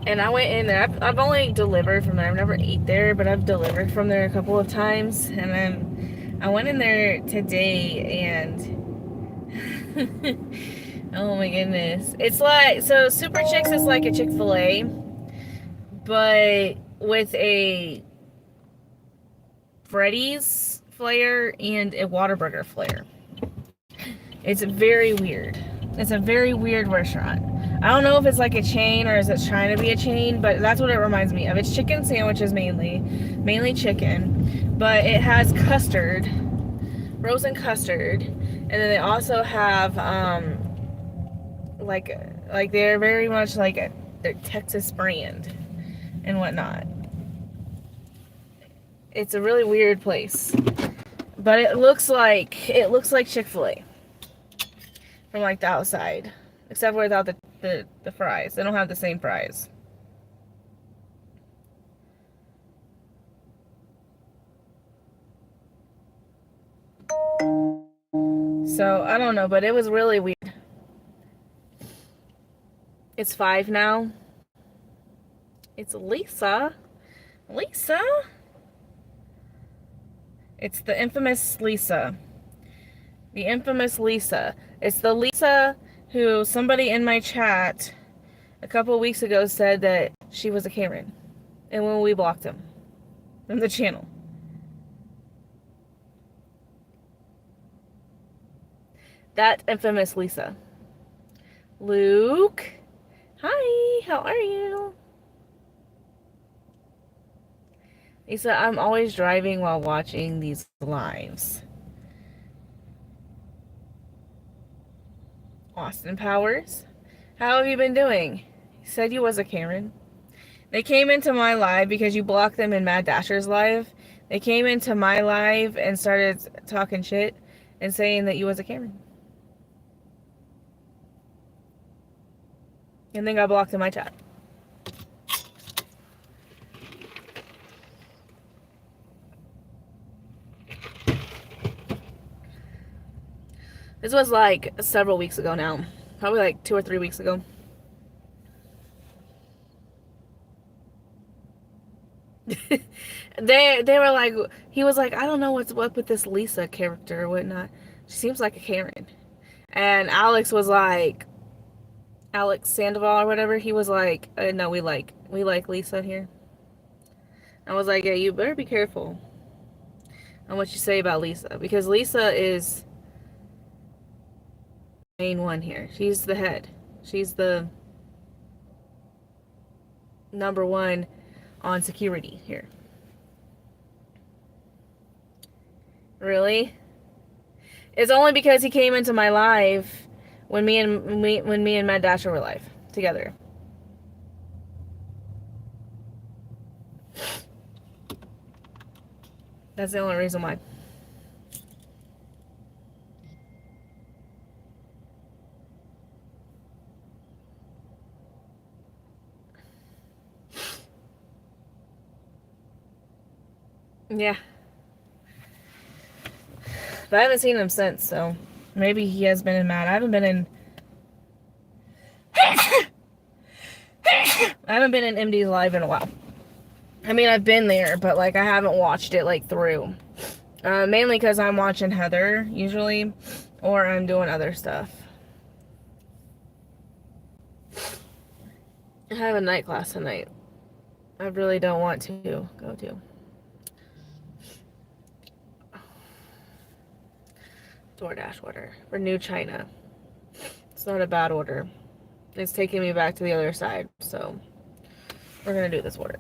And I went in there. I've only delivered from there. I've never ate there, but I've delivered from there a couple of times. And then I went in there today and oh my goodness. It's like, so Super Chicks is like a Chick-fil-A, but with a Freddy's flair and a Whataburger flair. It's very weird. It's a very weird restaurant. I don't know if it's like a chain or is it trying to be a chain, but that's what it reminds me of. It's chicken sandwiches mainly chicken, but it has custard, frozen custard, and then they also have like they're very much like their Texas brand and whatnot. It's a really weird place, but it looks like Chick-fil-A from like the outside, except for without the fries. They don't have the same fries. So I don't know, but it was really weird. It's 5 now. It's Lisa. Lisa? It's the infamous Lisa. The infamous Lisa. It's the Lisa who somebody in my chat a couple of weeks ago said that she was a Karen. And when we blocked him from the channel. That infamous Lisa. Luke. Hi, how are you? Lisa, I'm always driving while watching these lives. Austin Powers, how have you been doing? You said you was a Karen. They came into my live because you blocked them in Mad Dasher's live. They came into my live and started talking shit and saying that you was a Karen. And then got blocked in my chat. This was like several weeks ago now. Probably like 2 or 3 weeks ago. they were like, he was like, I don't know what's up with this Lisa character or whatnot. She seems like a Karen. And Alex was like, Alex Sandoval or whatever, he was like, no, we like Lisa here. I was like, yeah, you better be careful on what you say about Lisa, because Lisa is the main one here. She's the head. She's the number one on security here. Really? It's only because he came into my live when me and Matt Dasher were live together. That's the only reason why. Yeah. But I haven't seen him since, so maybe he has been mad. I haven't been in MD's live in a while. I mean, I've been there, but like I haven't watched it like through. Mainly because I'm watching Heather usually, or I'm doing other stuff. I have a night class tonight. I really don't want to go to. DoorDash order for New China. It's not a bad order. It's taking me back to the other side, so we're gonna do this order.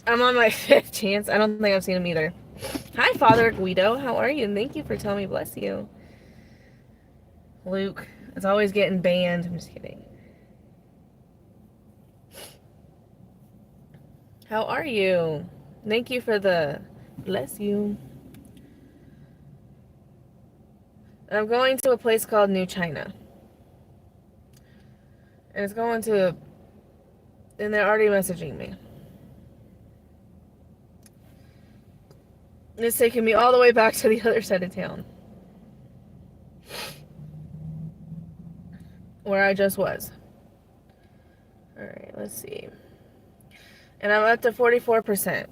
I'm on my 5th chance. I don't think I've seen him either. Hi, Father Guido. How are you? And thank you for telling me bless you. Luke. It's always getting banned. I'm just kidding. How are you? Thank you for the bless you. I'm going to a place called New China. And it's going to... And they're already messaging me. It's taking me all the way back to the other side of town. Where I just was. Alright, let's see. And I'm up to 44%.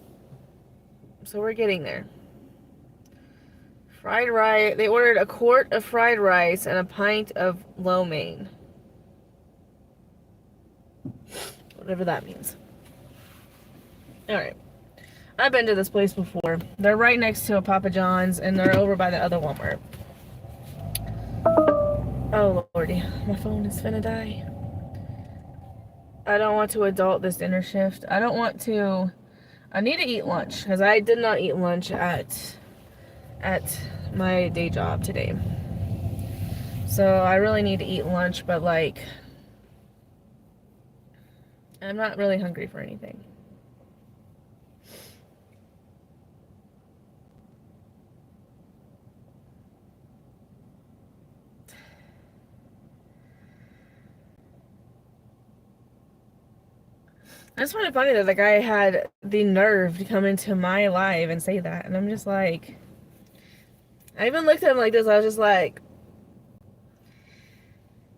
So we're getting there. Fried rice. They ordered a quart of fried rice and a pint of lo mein. Whatever that means. Alright. I've been to this place before. They're right next to a Papa John's, and they're over by the other Walmart. Oh, lordy. My phone is finna die. I don't want to adult this dinner shift. I don't want to... I need to eat lunch, because I did not eat lunch at my day job today. So I really need to eat lunch, but like... I'm not really hungry for anything. I just find it funny that the guy had the nerve to come into my live and say that. And I'm just like... I even looked at him like this. I was just like...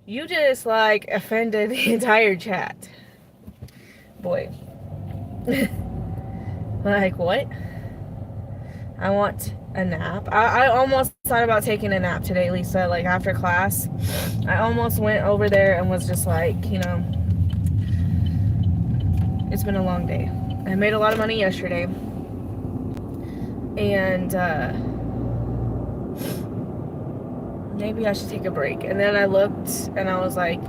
You just, like, offended the entire chat. Boy. Like, what? I want a nap. I almost thought about taking a nap today, Lisa. Like, after class. I almost went over there and was just like, you know... It's been a long day. I made a lot of money yesterday. And, maybe I should take a break. And then I looked and I was like,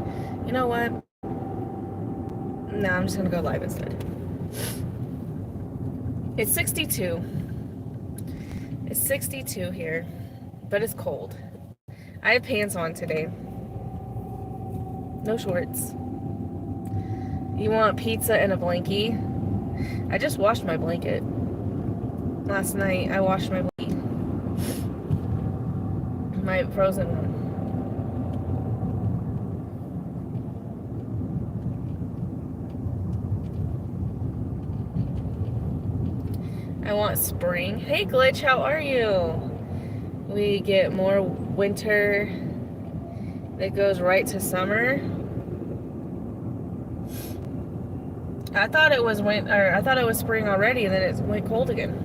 you know what? No, I'm just gonna go live instead. It's 62. It's 62 here. But it's cold. I have pants on today. No shorts. You want pizza and a blankie? I just washed my blanket. Last night, I washed my blankie. My frozen one. I want spring. Hey, Glitch, how are you? We get more winter that goes right to summer. I thought it was I thought it was spring already, and then it went cold again.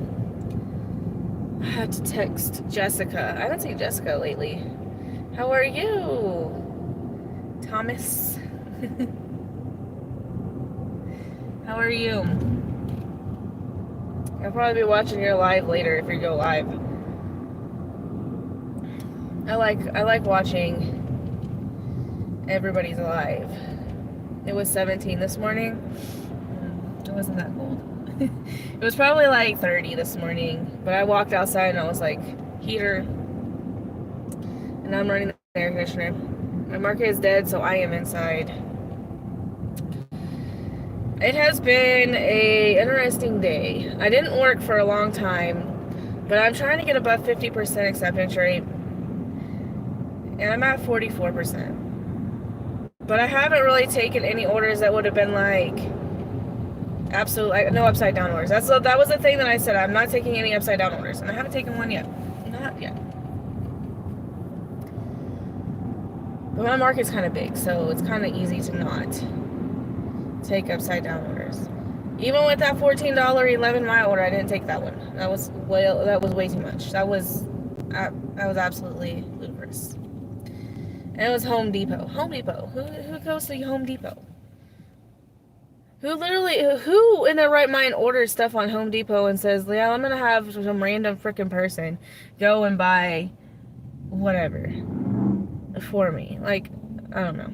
I had to text Jessica. I haven't seen Jessica lately. How are you, Thomas? How are you? I'll probably be watching your live later if you go live. I like watching everybody's live. It was 17 this morning. It wasn't that cold. It was probably like 30 this morning, but I walked outside and I was like, heater. And I'm running the air conditioner. My market is dead, so I am inside. It has been a interesting day. I didn't work for a long time, but I'm trying to get above 50% acceptance rate. And I'm at 44%. But I haven't really taken any orders that would have been like absolutely no upside down orders. That was the thing that I said. I'm not taking any upside down orders, and I haven't taken one yet. Not yet. But my market's kind of big, so it's kind of easy to not take upside down orders. Even with that $14 11-mile order, I didn't take that one. That was way too much. That was absolutely ludicrous. And it was Home Depot. Home Depot. Who goes to Home Depot? Who in their right mind orders stuff on Home Depot and says, yeah, I'm gonna have some random freaking person go and buy whatever for me? Like, I don't know.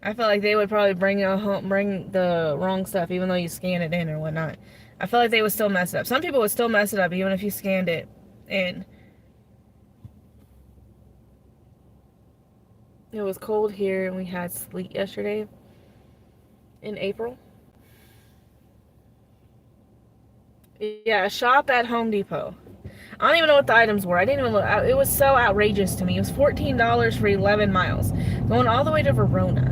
I felt like they would probably bring the wrong stuff, even though you scan it in or whatnot. I felt like they would still mess it up. Some people would still mess it up, even if you scanned it in. It was cold here, and we had sleet yesterday in April. Yeah, shop at Home Depot. I don't even know what the items were. I didn't even look. It was so outrageous to me. It was $14 for 11 miles, going all the way to Verona.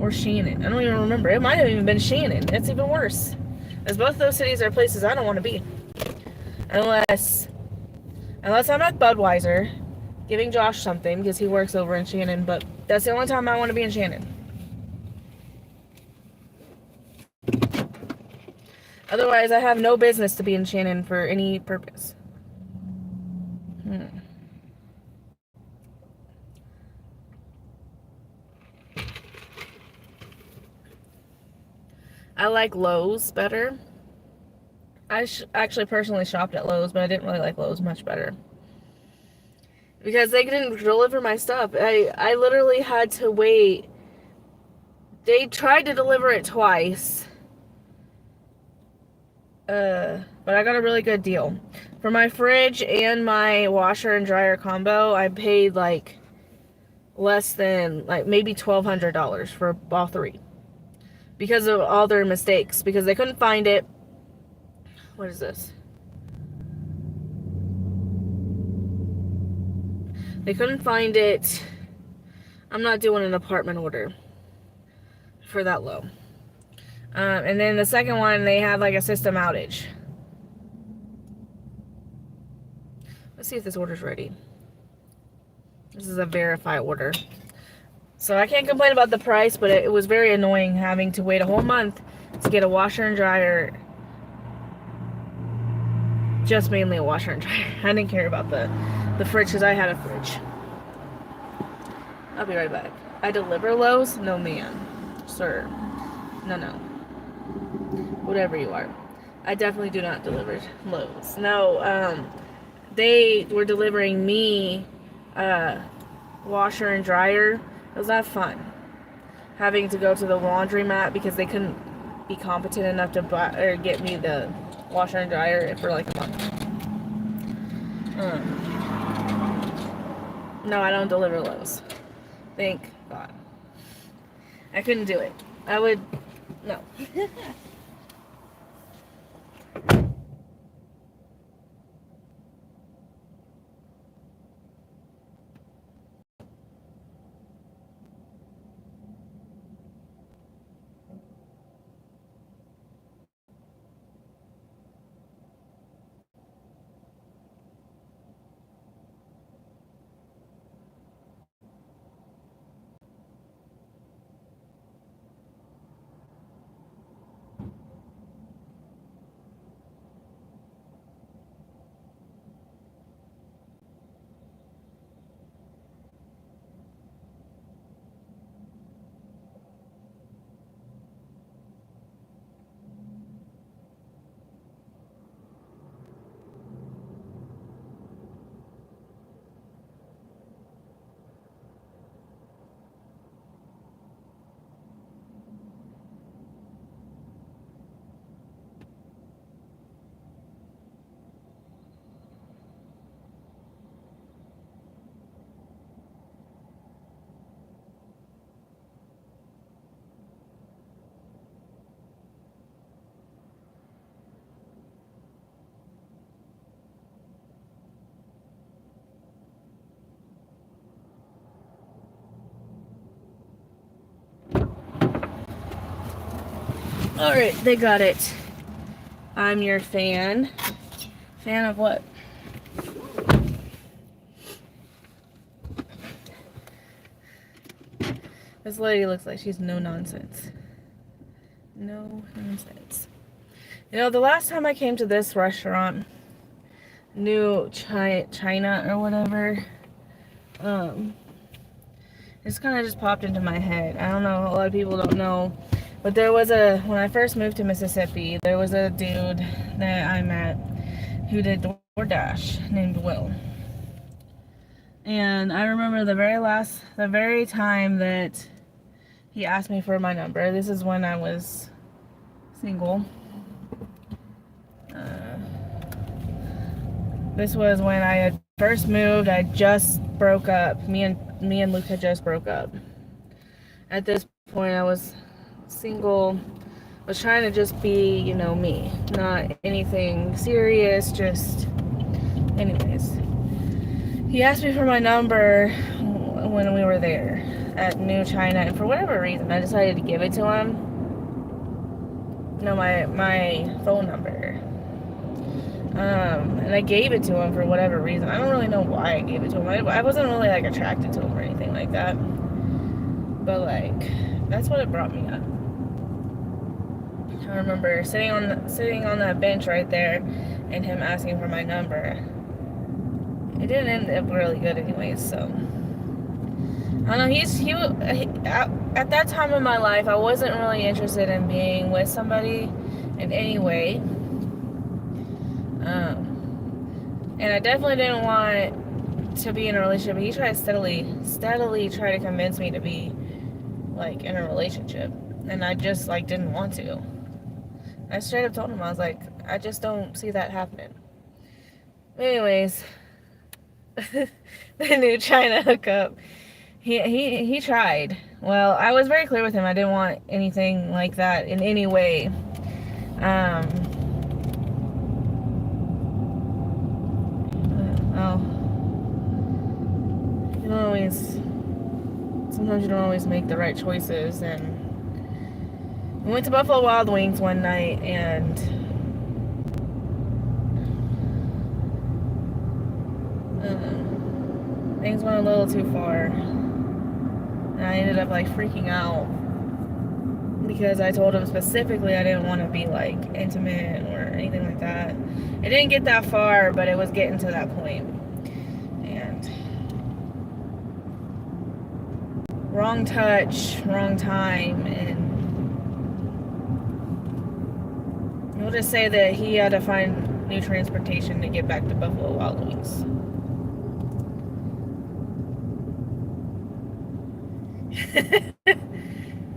Or Shannon. I don't even remember. It might have even been Shannon. It's even worse. As both those cities are places I don't want to be. Unless I'm at Budweiser giving Josh something because he works over in Shannon, but that's the only time I want to be in Shannon. Otherwise, I have no business to be in Shannon for any purpose. I like Lowe's better. I actually personally shopped at Lowe's, but I didn't really like Lowe's much better. Because they didn't deliver my stuff. I literally had to wait. They tried to deliver it twice. But I got a really good deal. For my fridge and my washer and dryer combo, I paid like less than, like, maybe $1,200 for all three. Because of all their mistakes. Because they couldn't find it. What is this? They couldn't find it. I'm not doing an apartment order for that low. And then the second one, they had like a system outage. Let's see if this order's ready. This is a verify order. So I can't complain about the price, but it was very annoying having to wait a whole month to get a washer and dryer. Just mainly a washer and dryer. I didn't care about the fridge because I had a fridge. I'll be right back. I deliver Lowe's? No, ma'am. Sir. No. Whatever you are. I definitely do not deliver Lowe's. No, they were delivering me washer and dryer. It was not fun. Having to go to the laundromat because they couldn't be competent enough to buy or get me the washer and dryer for like a month. No, I don't deliver Lowe's. Thank God. I couldn't do it. I would... No. Alright, they got it. I'm your fan. Fan of what? This lady looks like she's no nonsense. No nonsense. You know, the last time I came to this restaurant, New China or whatever, it's kind of just popped into my head. I don't know, a lot of people don't know, but when I first moved to Mississippi, there was a dude that I met who did DoorDash named Will. And I remember the very time that he asked me for my number. This is when I was single. This was when I had first moved. I just broke up. Me and Luke had just broke up. At this point, I was single. Was trying to just be, you know, me. Not anything serious, just anyways. He asked me for my number when we were there at New China, and for whatever reason, I decided to give it to him. No, my phone number. And I gave it to him for whatever reason. I don't really know why I gave it to him. I wasn't really like attracted to him or anything like that. But like, that's what it brought me up. I remember sitting on that bench right there, and him asking for my number. It didn't end up really good anyways. So I don't know. At that time in my life, I wasn't really interested in being with somebody in any way. And I definitely didn't want to be in a relationship. He tried steadily try to convince me to be like in a relationship, and I just like didn't want to. I straight up told him, I was like, I just don't see that happening. Anyways, the New China hookup. He tried. Well, I was very clear with him. I didn't want anything like that in any way. Sometimes you don't always make the right choices, and we went to Buffalo Wild Wings one night, and things went a little too far, and I ended up like freaking out because I told him specifically I didn't want to be like intimate or anything like that. It didn't get that far, but it was getting to that point. And wrong touch, wrong time, and we'll just say that he had to find new transportation to get back to Buffalo Wild Wings.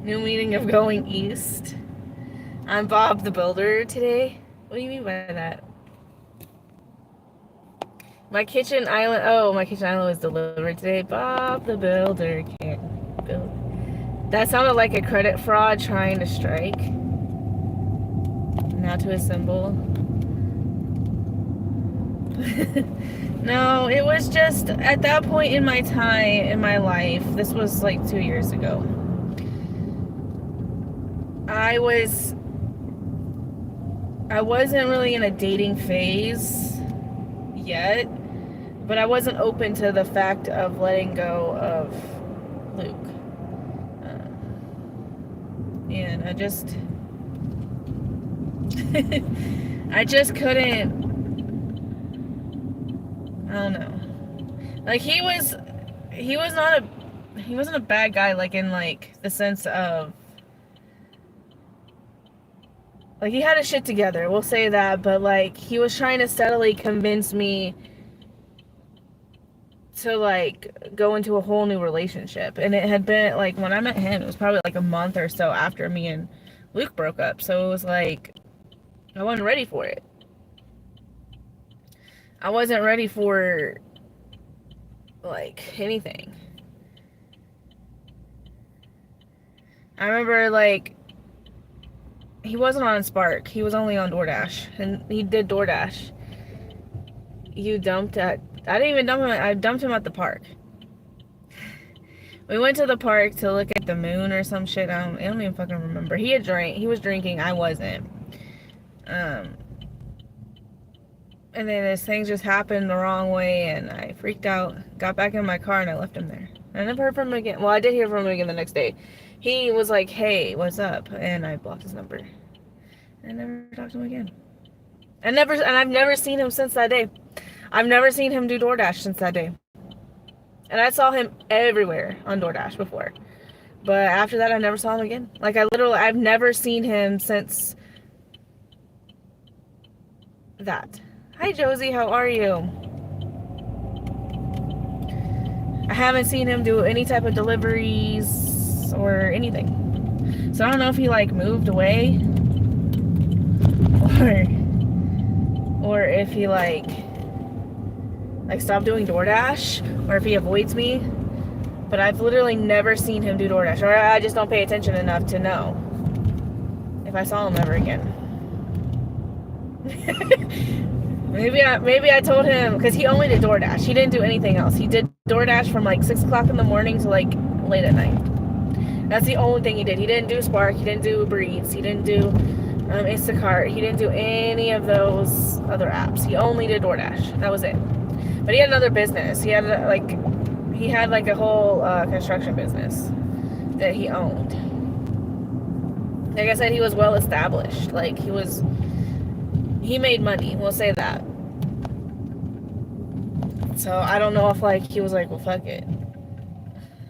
New meaning of going east. I'm Bob the Builder today. What do you mean by that? My kitchen island was delivered today. Bob the Builder can't build. That sounded like a credit fraud trying to strike. Now to assemble. No, it was just at that point in my life, this was like 2 years ago. I wasn't really in a dating phase yet, but I wasn't open to the fact of letting go of Luke. And I just couldn't. I don't know. Like he wasn't a bad guy, like in like the sense of like he had his shit together, we'll say that, but like he was trying to steadily convince me to like go into a whole new relationship. And it had been like when I met him, it was probably like a month or so after me and Luke broke up. So it was like I wasn't ready for it. I wasn't ready for like anything. I remember like he wasn't on Spark. He was only on DoorDash, and he did DoorDash. I didn't even dump him. I dumped him at the park. We went to the park to look at the moon or some shit. I don't even fucking remember. He was drinking. I wasn't. And then this thing just happened the wrong way, and I freaked out. Got back in my car, and I left him there. I never heard from him again. Well, I did hear from him again the next day. He was like, "Hey, what's up?" And I blocked his number. I never talked to him again. And I've never seen him since that day. I've never seen him do DoorDash since that day. And I saw him everywhere on DoorDash before. But after that, I never saw him again. Like, I've never seen him since that. Hi, Josie, how are you? I haven't seen him do any type of deliveries or anything. So I don't know if he, like, moved away. Or if he, like stopped doing DoorDash. Or if he avoids me. But I've literally never seen him do DoorDash. Or I just don't pay attention enough to know if I saw him ever again. Maybe I told him, because he only did DoorDash. He didn't do anything else. He did DoorDash from like 6 o'clock in the morning to like late at night. That's the only thing he did. He didn't do Spark. He didn't do Uber Eats. He didn't do Instacart. He didn't do any of those other apps. He only did DoorDash. That was it. But he had another business. He had like a whole construction business that he owned. Like I said, he was well established. Like he made money. We'll say that. So I don't know if like he was like, well, fuck it.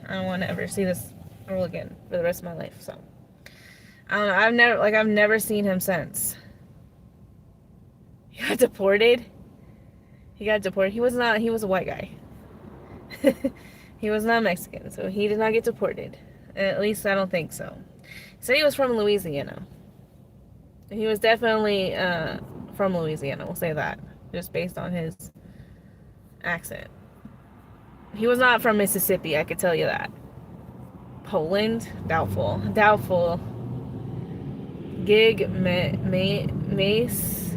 I don't want to ever see this girl again for the rest of my life. So I don't know. I've never seen him since. He got deported. He was a white guy. He was not Mexican, so he did not get deported. At least I don't think so. He said he was from Louisiana. He was definitely from Louisiana, we'll say that, just based on his accent. He was not from Mississippi, I could tell you that. Poland? Doubtful. Gig Mance.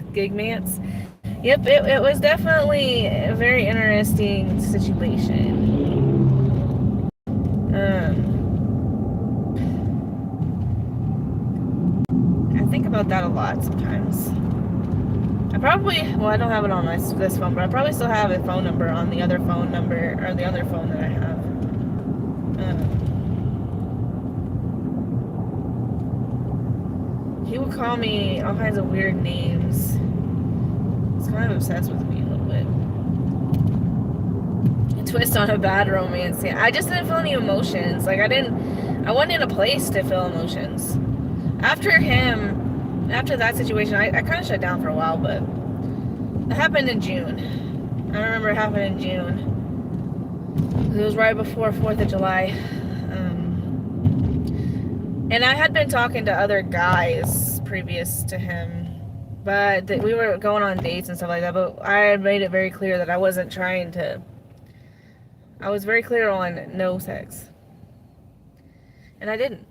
Yep, it was definitely a very interesting situation. I think about that a lot sometimes. I don't have it on this phone, but I probably still have a phone number on the other phone number, or the other phone that I have. He would call me all kinds of weird names. He's kind of obsessed with me a little bit. A twist on a bad romance. Yeah, I just didn't feel any emotions. Like I wasn't in a place to feel emotions. After that situation, I kind of shut down for a while, but it happened in June. I remember it happened in June. It was right before 4th of July. And I had been talking to other guys previous to him, but we were going on dates and stuff like that, but I had made it very clear that I wasn't trying to. I was very clear on no sex. And I didn't.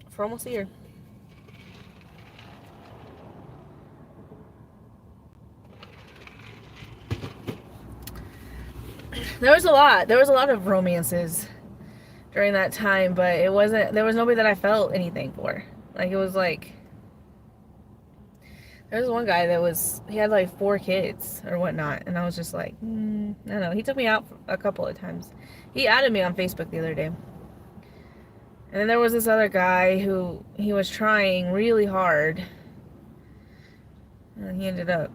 For almost a year. There was a lot of romances during that time, but there was nobody that I felt anything for. Like, it was like, there was one guy he had like 4 kids or whatnot, and I was just like, I don't know. He took me out a couple of times. He added me on Facebook the other day. And then there was this other guy who he was trying really hard, and he ended up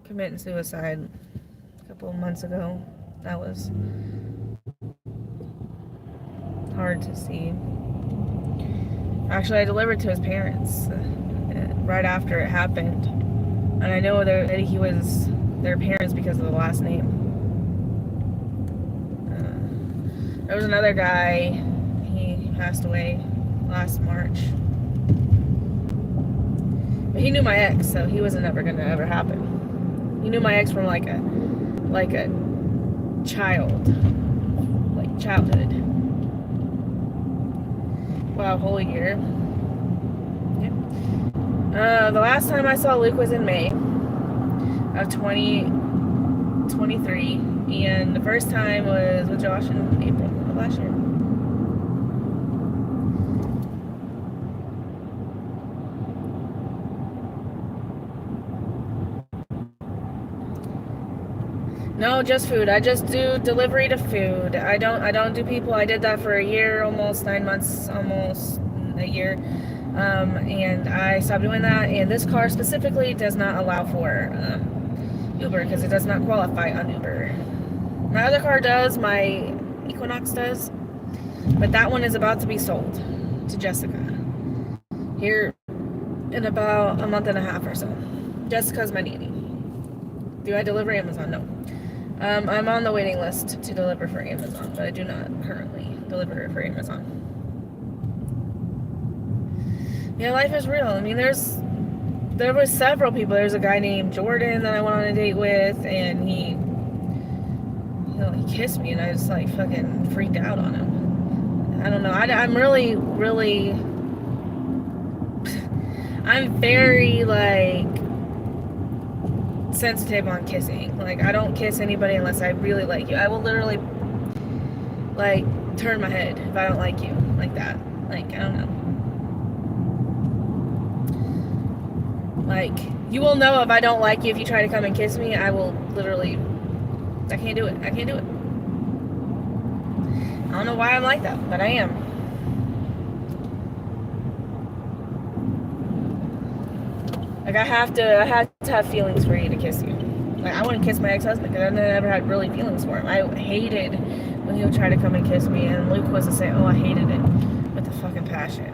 committing suicide a couple of months ago. That was hard to see. Actually, I delivered to his parents right after it happened, and I know that he was their parents because of the last name. There was another guy. He passed away last March, but he knew my ex, so he wasn't ever gonna ever happen. He knew my ex from like a childhood. Wow, a whole year. Yep. The last time I saw Luke was in May of 2023, and the first time was with Josh in April of last year. No, just food. I just do delivery to food. I don't do people. I did that for a year, almost 9 months, almost a year. And I stopped doing that. And this car specifically does not allow for Uber because it does not qualify on Uber. My other car does. My Equinox does. But that one is about to be sold to Jessica here in about a month and a half or so. Jessica's my nanny. Do I deliver Amazon? No. I'm on the waiting list to deliver for Amazon, but I do not currently deliver for Amazon. Yeah, life is real. I mean, there was several people. There's a guy named Jordan that I went on a date with, and he kissed me, and I just like fucking freaked out on him. I don't know. I'm really, really, I'm very like sensitive on kissing. Like, I don't kiss anybody unless I really like you. I will literally like turn my head if I don't like you, like that. Like, I don't know. Like, you will know if I don't like you if you try to come and kiss me. I will literally, I can't do it. I can't do it. I don't know why I'm like that, but I am. Like, I have to have feelings for you to kiss you. Like, I wouldn't kiss my ex-husband because I never had really feelings for him. I hated when he would try to come and kiss me, and Luke was to say, oh, I hated it with a fucking passion.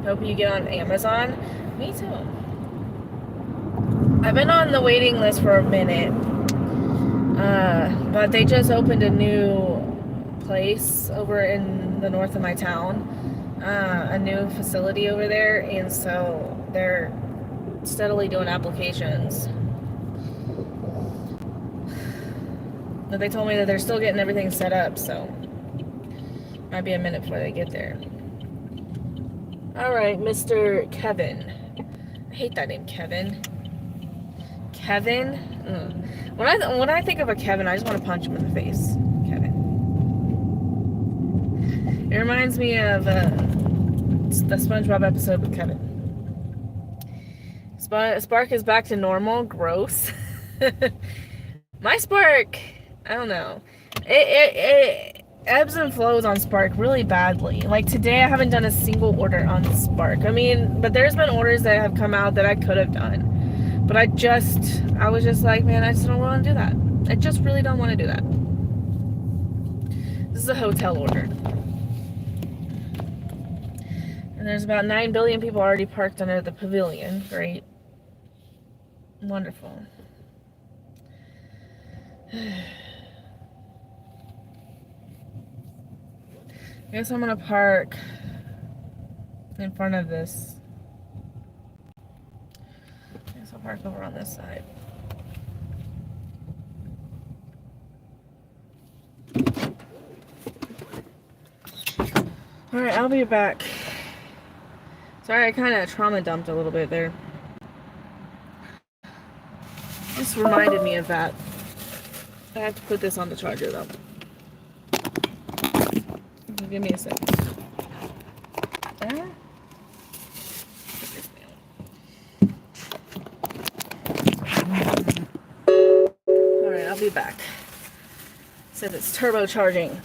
Hope you get on Amazon. Me too. I've been on the waiting list for a minute, but they just opened a new place over in the north of my town, a new facility over there, and so they're steadily doing applications. But they told me that they're still getting everything set up, so might be a minute before they get there. All right, Mr. Kevin. I hate that name, Kevin. Kevin? When I think of a Kevin, I just want to punch him in the face. Kevin. It reminds me of the SpongeBob episode with Kevin. Spark is back to normal. Gross. My Spark, I don't know. It ebbs and flows on Spark really badly. Like today, I haven't done a single order on Spark. I mean, but there's been orders that have come out that I could have done. But I was just like, man, I just don't want to do that. I just really don't want to do that. This is a hotel order. And there's about 9 billion people already parked under the pavilion. Great. Wonderful. I guess I'm gonna park in front of this. I guess I'll park over on this side. Alright, I'll be back. Sorry, I kind of trauma dumped a little bit there. Just reminded me of that. I have to put this on the charger though. Give me a second. Alright, I'll be back. It says it's turbocharging.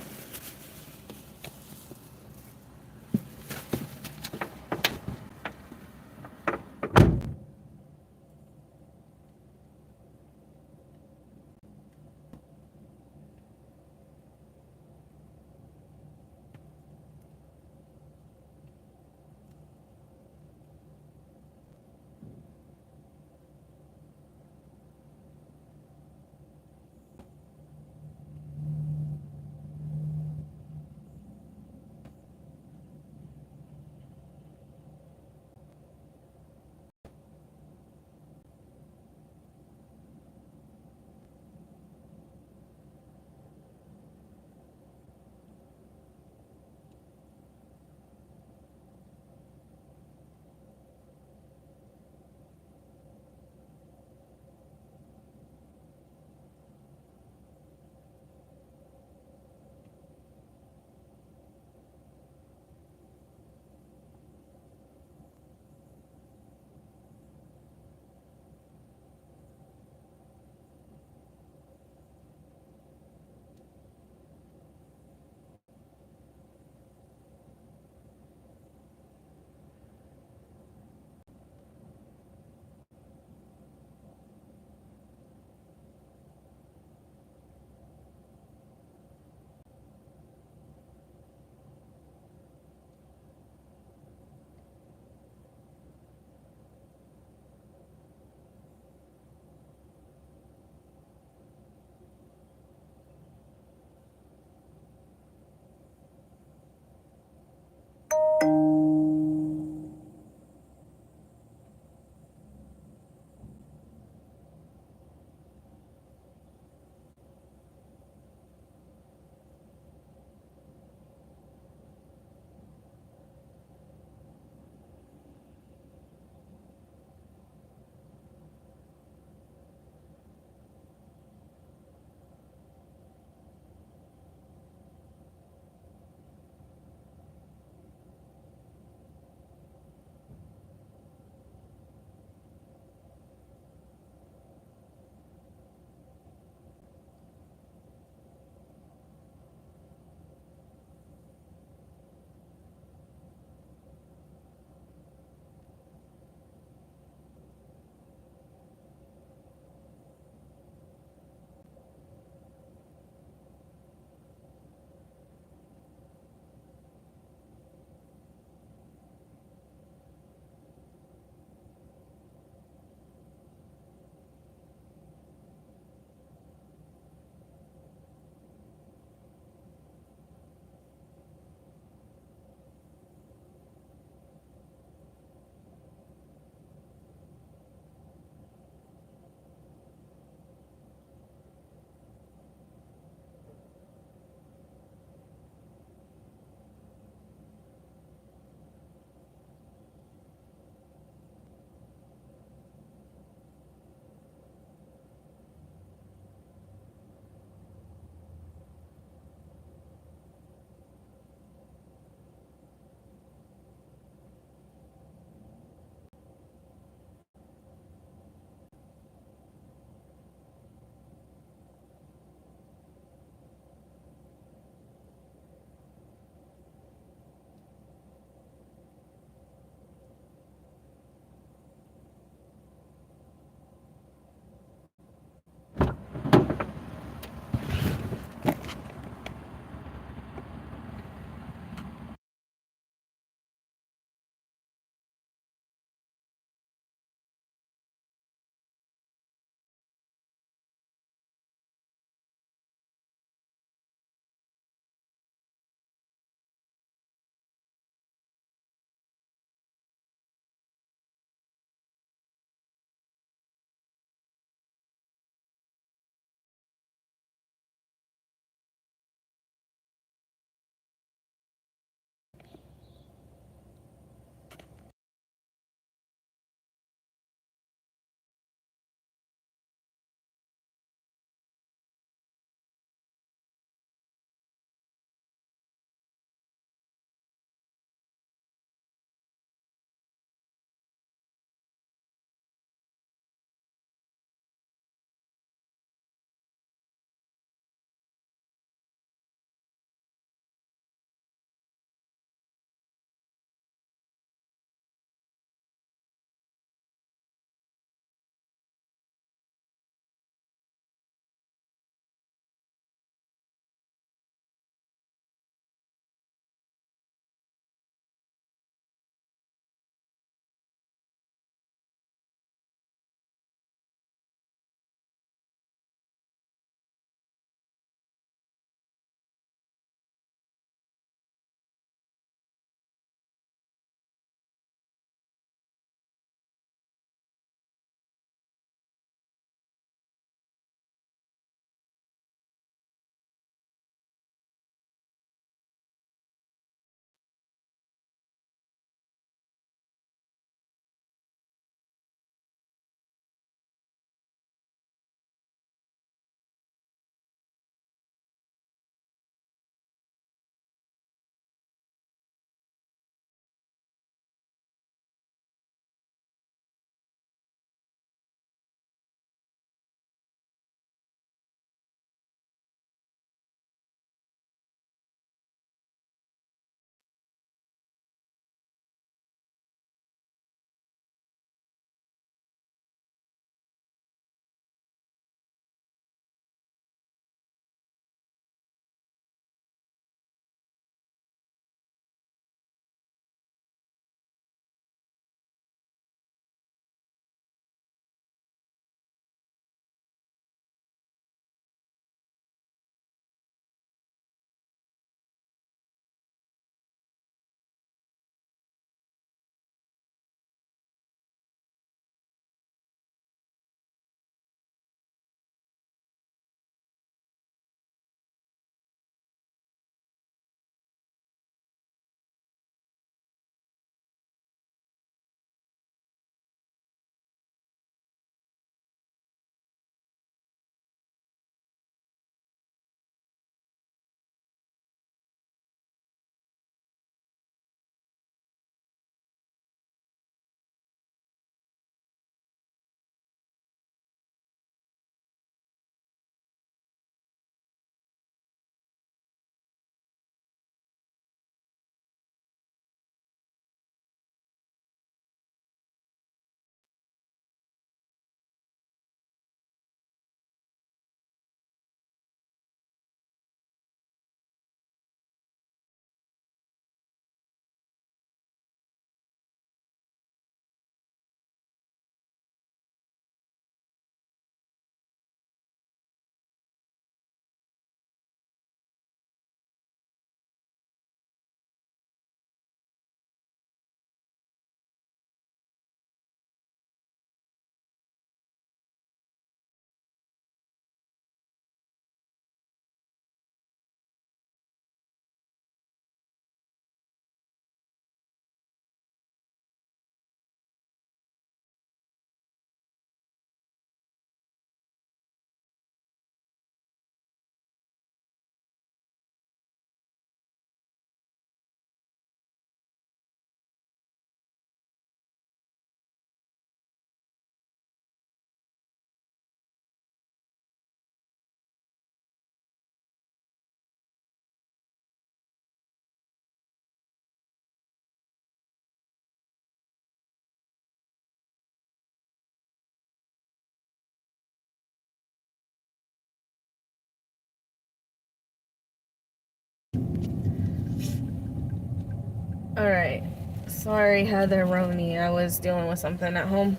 Alright. Sorry, Heather Roney. I was dealing with something at home.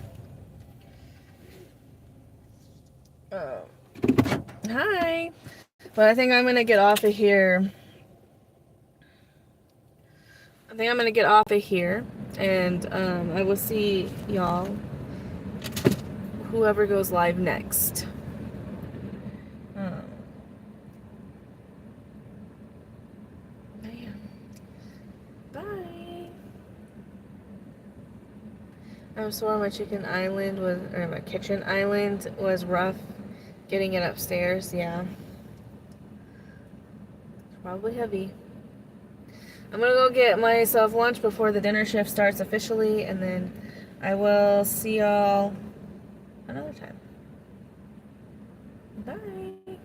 Hi. But I think I'm going to get off of here. And I will see y'all, whoever goes live next. Bye. I'm sorry my kitchen island was rough getting it upstairs. Yeah. It's probably heavy. I'm gonna go get myself lunch before the dinner shift starts officially, and then I will see y'all another time. Bye.